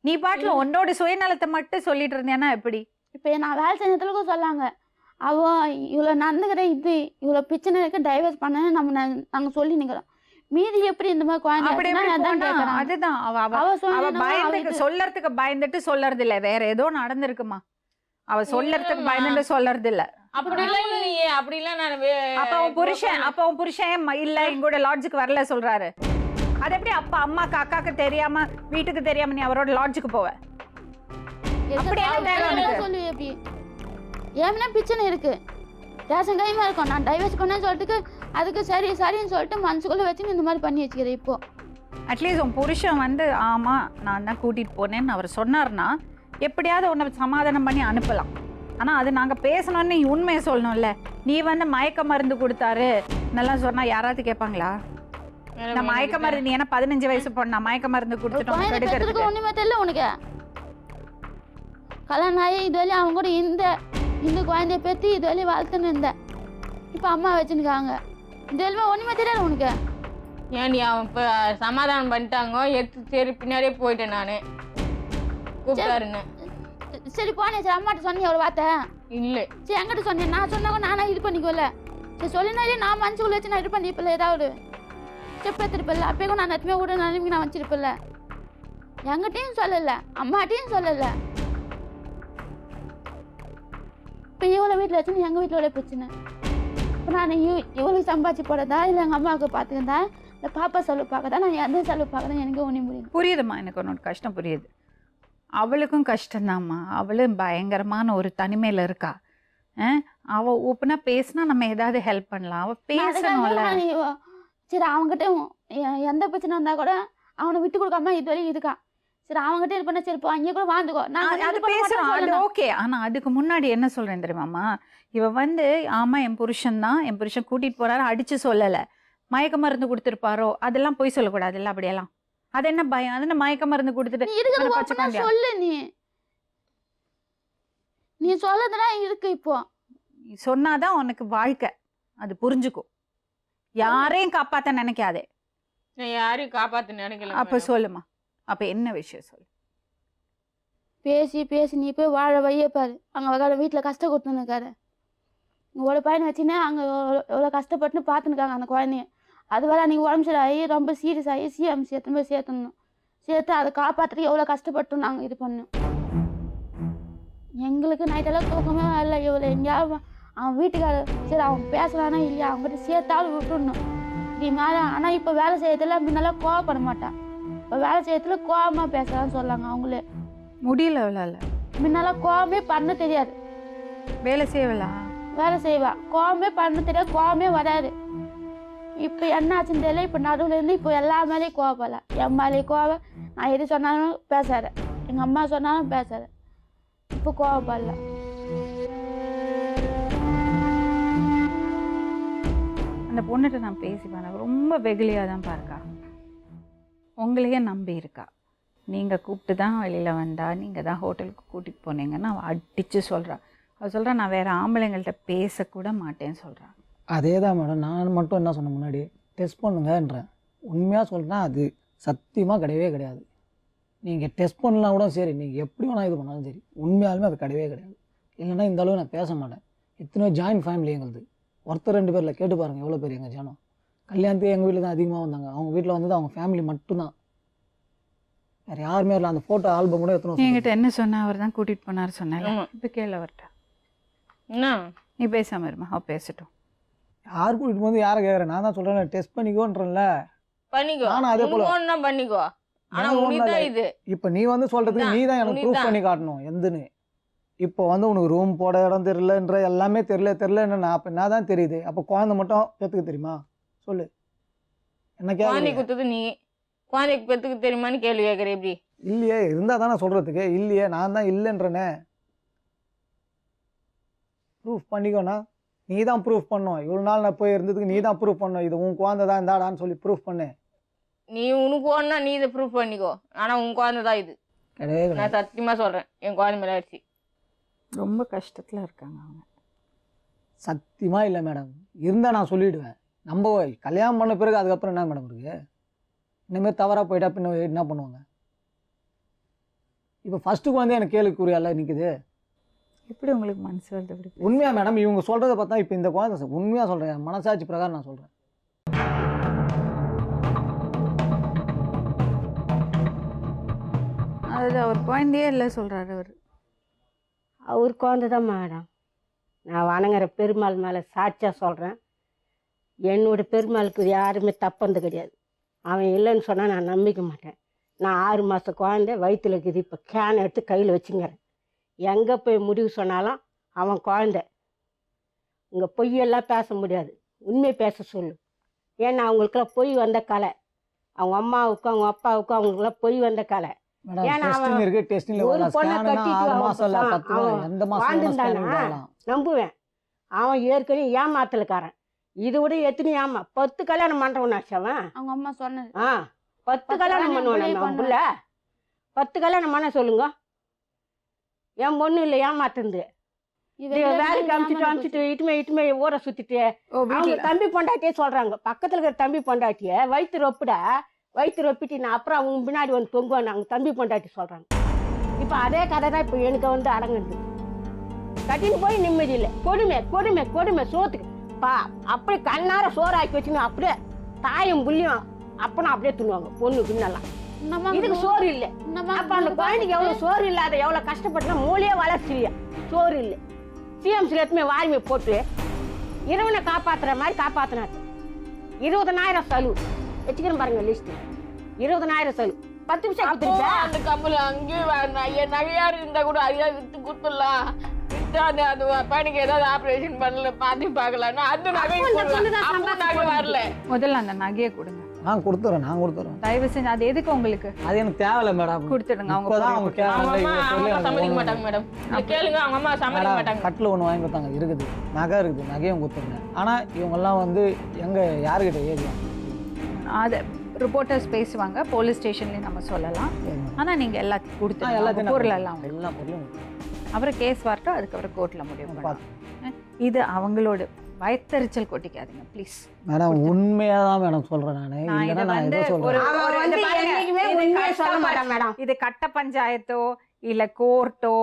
நீ பாட்டுல உன்னோட சுயநலத்தை மட்டும் சொல்லிட்டு இருந்தேன்னா எப்படி? இப்போ நான் வேலை செஞ்சதுக்கும் சொல்லாங்க, அவ இவ்வளோ நடந்துக்கிறேன், இது இவ்வளோ பிரச்சனை இருக்கு, டைவர்ஸ் பண்ண நாங்கள் சொல்லி நிற்கிறோம். மீதி எப்படி இந்த மாதிரி குழந்தை அப்படி இருக்குன்னா எப்படி அதான் போனா? கேட்கறாங்க. அதுதான் அவ அவ அவ அவ சொன்னா பயந்துக்கு சொல்லறதுக்கு பயந்துட்டு சொல்லறது இல்ல, வேற ஏதோ நடந்திருக்குமா. அவ சொல்லறதுக்கு பயந்துட்டு சொல்லறது இல்ல. அப்படிலாம் இல்லையே, அப்படிலாம் நான் அப்ப உன் புருஷன் இல்ல எங்கூட லாட்ஜுக்கு வரல சொல்றாரு. அது எப்படி அப்பா அம்மாக்கு அக்காக்கு தெரியாம வீட்டுக்கு தெரியாம நீ அவரோட லாட்ஜுக்கு போவ? அப்படி என்ன வேலை உனக்கு? சொல்லி எப்படி ஏன்னா பிரச்சனை இருக்கு, ரேஷன் கைமா இருக்கும். நான் டைவர்ஸ் பண்ணேன்னு சொல்லிட்டு அதுக்கு சரி சரின்னு சொல்லிட்டு மனசுக்குள்ள வச்சு இந்த மாதிரி பண்ணி வச்சுக்கிறேன். இப்போ அட்லீஸ்ட் உன் புருஷன் வந்து ஆமா நான் தான் கூட்டிட்டு போனேன்னு அவர் சொன்னார்னா எப்படியாவது உன்னை சமாதானம் பண்ணி அனுப்பலாம். ஆனா அது நாங்க பேசணும்னு நீ உண்மையை சொல்லணும்ல. நீ வந்து மயக்க மருந்து கொடுத்தாரு நல்லா சொன்னா யாராவது கேட்பாங்களா? நான் மயக்க மருந்து, நீ என்ன 15 வயசு பொண்ணா மயக்க மருந்து கொடுத்துட்டோம் கெடுக்கிறதுக்கு? ஒண்ணுமே தெரியல உனக்கு. கல்யாணம் ஆகி இது வரையும் அவங்க கூட இந்த குழந்தைய பெற்று இது வரையும் வளர்த்துன்னு இருந்தேன். இப்போ அம்மா வச்சுருக்காங்க, இது வரையும் ஒண்ணுமே தெரியல உனக்கு. ஏன்டி அவன் இப்போ சமாதானம் பண்ணிட்டாங்க, எடுத்து சரி பின்னாடியே போயிட்டேன் நான் கூப்பிட்டாருன்னு. சரி போனேன், சரி அம்மாட்ட சொன்னீங்க ஒரு வார்த்தை இல்லை. சரி என்கிட்ட சொன்னேன், நான் சொன்னாங்க நானா இது பண்ணிக்கல. சரி சொல்லினாலே நான் மனசுக்குள்ள வச்சு நான் இது பண்ணிப்பல, ஏதாவது ஸ்டெப் எடுத்துருப்பில்ல. அப்பயே நான் நட்டுமே கூட நினைவு நான் வச்சிருப்பில்ல. என்கிட்டையும் சொல்லலை, அம்மாட்டையும் சொல்லலை. இப்போ இவ்வளோ வீட்டில் வச்சுன்னு எங்கள் வீட்டில் பிரச்சனை. இப்போ நான் இவளுக்கு சம்பாதிச்சு போடுறதா இல்லை எங்கள் அம்மாவுக்கு பார்த்துக்கிறதா இல்லை பாப்பா செலவு பார்க்கறதா, நான் எந்த செலவு பார்க்கறதா எனக்கு ஒன்றும் முடியும். புரியுதுமா, எனக்கு உன்னோட கஷ்டம் புரியுது. அவளுக்கும் கஷ்டம்தாம்மா. அவளும் பயங்கரமான ஒரு தனிமையில இருக்கா. அவ ஓப்பனா பேசினா நம்ம ஏதாவது ஹெல்ப் பண்ணலாம். அவ பேசணும்ல. சரி அவங்ககிட்ட எந்த பிரச்சனை வந்தா கூட அவனை விட்டு கொடுக்காம இது வரையும் இருக்கான். சரி அவங்ககிட்ட இது பண்ண சரி அங்கே கூட வாழ்ந்துக்கோ, அது பேசுறோம், அது ஓகே. ஆனா அதுக்கு முன்னாடி என்ன சொல்றேன் தெரியுமாம்மா, இவ வந்து ஆமா என் புருஷன் தான், என் புருஷன் கூட்டிட்டு போறாரு, அடிச்சு சொல்லல, மயக்க மருந்து கொடுத்துருப்பாரோ அதெல்லாம் போய் சொல்லக்கூடாது இல்லை அப்படியெல்லாம். அது என்ன பயம்? அது என்ன மயக்க மருந்து கொடுத்துட்டு சொல்லு. நீ சொல்லதெல்லாம் இருக்கு. இப்போ சொன்னாதான் உனக்கு வாழ்க்கை, அது புரிஞ்சுக்கும். யாரையும் காப்பாத்த நினைக்காதே. நான் யாரையும் காப்பாற்ற நினைக்கல. அப்ப சொல்லுமா, அப்ப என்ன விஷயம் சொல்லு. பேசி பேசி நீ போய் வாழ வைய பாரு. அங்கே வீட்டில் கஷ்டம் கொடுத்துருக்காரு. உங்களோட பையனை வச்சுன்னா அங்கே எவ்வளோ கஷ்டப்பட்டுன்னு பார்த்துனுக்காங்க அந்த குழந்தைய. அது வர நீங்கள் உடம்பு சரியாகி ரொம்ப சீரியஸ் ஆகி சிஎம்சி எடுத்துன்னு போய் சேர்த்துடணும். சேர்த்து அதை காப்பாற்றுறதுக்கு எவ்வளோ கஷ்டப்பட்டு நாங்கள் இது பண்ணோம். எங்களுக்கு நைட்டெல்லாம் தூக்கமே இல்லை. இவ்வளோ எங்கேயாவது அவன் வீட்டுக்காரர் சரி அவன் பேசலானா இல்லையா அவங்ககிட்ட சேர்த்தாலும் விட்டுடணும் இது மேலே. ஆனால் இப்போ வேலை செய்யறதுல முன்னெல்லாம் கோவப்பட மாட்டான். இப்போ வேலை செய்யறதுல கோவமாக பேசலான்னு சொல்லாங்க அவங்களே. முடியல அவளால. முன்னெல்லாம் கோவமே பண்ண தெரியாது. வேலை செய்யலா? வேலை செய்வா. கோவமே பண்ண தெரியாது, கோவமே வராது. இப்போ என்ன ஆச்சுன்னு தெரியல. இப்போ நடுவில் இருந்து இப்போ எல்லா மேலேயும் கோவப்படல. என் மேலேயும் கோவம். நான் எது சொன்னாலும் பேசாத, எங்கள் அம்மா சொன்னாலும் பேசாத. இப்போ கோவப்படல. அந்த பொண்ணுகிட்ட நான் பேசிப்பேன், ரொம்ப வெகுளியாக தான் பாருக்கா. உங்களையே நம்பி இருக்கா. நீங்கள் கூப்பிட்டு தான் வெளியில் வந்தா, நீங்கள் தான் ஹோட்டலுக்கு கூட்டிகிட்டு போனீங்கன்னா அவள் அடித்து சொல்கிறா. அவள் சொல்கிறா நான் வேறு ஆம்பளைங்கள்ட்ட பேசக்கூட மாட்டேன்னு சொல்கிறான். அதே தான் மேடம், நான் மட்டும் என்ன சொன்னேன் முன்னாடி, டெஸ்ட் பண்ணுங்கன்றேன். உண்மையாக சொல்கிறேன், அது சத்தியமாக கிடையவே கிடையாது. நீங்கள் டெஸ்ட் பண்ணலாம் கூட சரி, நீங்கள் எப்படி வேணால் இது பண்ணாலும் சரி, உண்மையாலுமே அது கிடையவே கிடையாது. இல்லைன்னா இந்த அளவு நான் பேச மாட்டேன். இத்தனை ஜாயின்ட் ஃபேமிலி எங்களுது. ஒருத்தர் 2 பேரில் கேட்டு பாருங்கள் எவ்வளோ பேர் எங்கள் ஜனம். கல்யாணத்துக்கு எங்கள் வீட்டில் தான் அதிகமாக வந்தாங்க. அவங்க வீட்டில் வந்தது அவங்க ஃபேமிலி மட்டும்தான், வேறு யாருமே இல்லை. அந்த ஃபோட்டோ ஆல்பம் கூட எத்தனை என்கிட்ட என்ன சொன்னால் அவர் தான் கூட்டிகிட்டு போனார் சொன்னேன். இப்போ கேள்வி அவர்கிட்ட என்ன நீ பேசாம இருமா, அவ பேசட்டும். யார் கூட்டிட்டு வந்து யாரை கேட்குறேன்? நான் தான் சொல்கிறேன் டெஸ்ட் பண்ணிக்கோன்றேன்ல. பண்ணிக்கோ, நானும் அதே போல உனக்கு ஒன்றா பண்ணிக்கோ. ஆனால் எனக்கு உனக்கு தான் ஒண்ணும் இது. இப்போ நீ வந்து சொல்கிறதுக்கு நீ தான் எனக்கு உனக்கு ப்ரூஃப் தான். பண்ணி காட்டணும் எந்துன்னு. இப்போ வந்து உனக்கு ரூம் போட இடம் தெரியலன்ற எல்லாமே தெரிலன்னு நான் அப்போ என்ன தான் தெரியுது? அப்போ குழந்தை மட்டும் பெற்றுக்க தெரியுமா சொல்லு? என்ன குழந்தை கேட்க குத்துது நீ, குழந்தைக்கு பெற்றுக்கு தெரியுமான்னு கேள்வி கேட்குற எப்படி? இல்லையே, இருந்தால் தானே சொல்கிறதுக்கு. இல்லையே, நான் தான் இல்லைன்றனே. ப்ரூஃப் பண்ணிக்கோண்ணா, நீ தான் ப்ரூஃப் பண்ணணும். இவ்வளோ நாள் நான் போய் இருந்ததுக்கு நீ தான் ப்ரூஃப் பண்ணணும். இது உன் குழந்தை தான் இந்தாடான்னு சொல்லி ப்ரூஃப் பண்ணு. நீ உனக்கு ஒன்றா நீ இதை ப்ரூஃப் பண்ணிக்கோ. ஆனால் உன் குழந்தை தான் இது. கிடையாது. நான் சத்தியமாக சொல்கிறேன், என் குழந்தை மேலே அடிச்சு. ரொம்ப கஷ்டத்தில் இருக்காங்க அவங்க. சத்தியமாக இல்லை மேடம். இருந்தால் நான் சொல்லிவிடுவேன். நம்ம கல்யாணம் பண்ண பிறகு அதுக்கப்புறம் என்ன மேடம் இருக்கு? இனிமேல் தவறாக போயிட்டா பின்ன என்ன பண்ணுவாங்க? இப்போ ஃபஸ்ட்டுக்கு வந்து எனக்கு கேள்விக்குறியால நிற்குது. எப்படி உங்களுக்கு மனசு வருது அப்படி? உண்மையா மேடம் இவங்க சொல்கிறத பார்த்தா இப்போ இந்த குழந்தை உண்மையாக சொல்கிறேன், மனசாட்சி பிரகாரம் நான் சொல்கிறேன். அது அவர் குழந்தையே இல்லை சொல்கிறாரு அவர். அவர் குழந்தை தான் மேடம். நான் வணங்குற பெருமாள் மேலே சாட்சியாக சொல்கிறேன், என்னோட பெருமாளுக்கு யாருமே தப்பந்து கிடையாது. அவன் இல்லைன்னு சொன்னால் நான் நம்பிக்க மாட்டேன். நான் 6 மாத குழந்தை வயிற்றுல இருக்குது. இப்போ கேன் எடுத்து கையில் வச்சுங்கிறேன். எங்கே போய் முடிவு சொன்னாலும் அவன் குழந்தை. இங்கே பொய்யெல்லாம் பேச முடியாது, உண்மையை பேச சொல்லு. ஏன்னா அவங்களுக்கெல்லாம் பொய் வந்த கலை. அவங்க அம்மாவுக்கும் அவங்க அப்பாவுக்கும் அவங்களுக்கெல்லாம் பொய் வந்த கலை. ஏன்னா அவன் ஒரு பொண்ணை கட்டிட்டு வாழ்ந்துருந்தானா நம்புவேன். அவன் ஏற்கனவே ஏமாத்தலுக்காரன். இது விட எத்தனை 10 கல்யாணம் பண்ணுறவனாச்சு அவன். அவங்க அம்மா சொன்னது 10 கல்யாணம் பண்ணுவான் புள்ள. 10 கல்யாணம் பண்ண சொல்லுங்க. என் பொண்ணு இல்லை ஏமாத்துந்து. வேலைக்கு அமிச்சிட்டு இட்டுமே ஊரை சுத்திட்டு அவங்க தம்பி பொண்டாட்டியே சொல்றாங்க. பக்கத்துல இருக்கிற தம்பி பொண்டாட்டிய வயிற்று ரொப்பிட்டு நான் அப்புறம் அவங்க பின்னாடி வந்து தொங்குவான். அவங்க தம்பி பொண்டாட்டி சொல்றாங்க. இப்போ அதே கதை தான் இப்போ எனக்கு வந்து அடங்குது. கட்டின்னு போய் நிம்மதி இல்லை. கொடுமை சோத்துக்கு அப்படியே கண்ணார சோறு ஆக்கி வச்சுன்னு அப்படியே தாயும் புள்ளியும் அப்பனும் அப்படியே தின்னுவாங்க பொண்ணு பின்னெல்லாம். இதுக்கு சோறு இல்லை. அப்ப அந்த குழந்தைக்கு எவ்வளவு சோறு இல்லாத எவ்வளவு கஷ்டப்பட்டுனா மூளையே வளர்ச்சி இல்லையா? சோறு இல்லை. சிஎம்சில எத்துமே வாய்மை போட்டு இரவனை காப்பாத்துற மாதிரி காப்பாத்தினாரு. 20,000 செலவு வச்சுக்கிறேன் பாருங்க லிஸ்ட். 20,000 செலவு 10 நிமிஷம் அந்த கம்பல் அங்கேயும் நகையா இருந்தா கூட ஐயா வித்து குத்துலாம். அது பையனுக்கு ஏதாவது ஆபரேஷன் பண்ணல பாத்தி பார்க்கலாம்னா அது நகை வரல. முதல்ல அந்த நகையை கொடுங்க. நான் கொடுத்துறேன். தயவு செஞ்சு அது எதுக்கு உங்களுக்கு? அது எனக்கு தேவையில்ல மேடம். கொடுத்துடுங்க. சம்மதிக்க மாட்டாங்க மேடம். கேளுங்க, அவங்க அம்மா சம்மதிக்க மாட்டாங்க. கட்டில் ஒன்று வாங்கி கொடுத்தாங்க, இருக்குது நகை இருக்குது, நகையும் கொடுத்துருங்க. ஆனால் இவங்கெல்லாம் வந்து யாருக்கிட்ட ஏரியா அது ரிப்போர்ட்டர்ஸ் பேசுவாங்க, போலீஸ் ஸ்டேஷன்லேயும் நம்ம சொல்லலாம். ஆனால் நீங்கள் எல்லாத்தையும் கொடுத்து எல்லாத்தையும் பொருள் எல்லாம் எல்லா பொருளும் அப்புறம் கேஸ் வரட்டும், அதுக்கப்புறம் கோர்ட்டில் முடிவு பண்ணலாம். இது அவங்களோட வயத்தறிச்சல் கொட்டிக்காதீங்க ப்ளீஸ் மேடம். உண்மையாக தான் மேடம் சொல்கிறேன் நான். இது கட்ட பஞ்சாயத்தோ இல்லை கோர்ட்டோ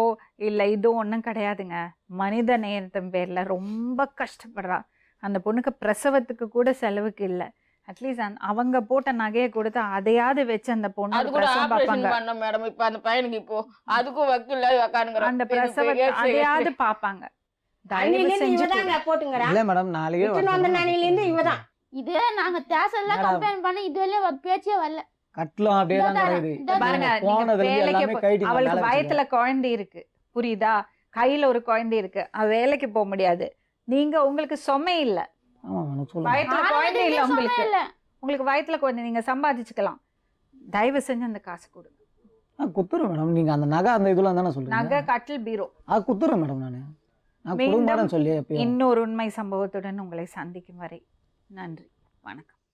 இல்லை இது ஒன்றும் கிடையாதுங்க. மனித நேரத்தின் பேரில் ரொம்ப கஷ்டப்படுறா அந்த பொண்ணுக்கு. பிரசவத்துக்கு கூட செலவுக்கு இல்லை. அட்லீஸ்ட் அவங்க போட்ட நகையை கொடுத்து அதையாவது வச்சு அந்த பொண்ணு அது கூட ஆபரேஷன் பண்ண மேடம். இப்போ அந்த பையனுக்கு இப்போ அதுக்கும் வக்கீல்ல உட்காருங்க. அந்த பிரசவத்தை அதையாவது பார்ப்பாங்க. இல்ல மேடம், நாளைக்கே இதே நாங்க தேசல்ல கம்ப்ளைண்ட் பண்ண இதுவரையும் பேச்சே வரல. கட்டலாம் அப்படியே தான் நடக்குது. பாருங்க, அவளுக்கு வயத்துல குழந்தை இருக்கு, புரியுதா? கையில ஒரு குழந்தை இருக்கு, அவ வேலைக்கு போக முடியாது. நீங்க உங்களுக்கு சுமை இல்ல, வயத்துல குழந்தை இல்ல உங்களுக்கு வயத்துல குழந்தை, நீங்க சம்பாதிச்சுக்கலாம். தயவு செஞ்சு அந்த காசு கொடுங்க. குத்துறேன் மேடம். நீங்க அந்த நகை அந்த இதுல தானே சொல்றீங்க? நகை, கட்டில், பீரோ குத்துறேன் மேடம். நான் இன்னொரு உண்மை சம்பவத்துடன் உங்களை சந்திக்கும் வரை நன்றி, வணக்கம்.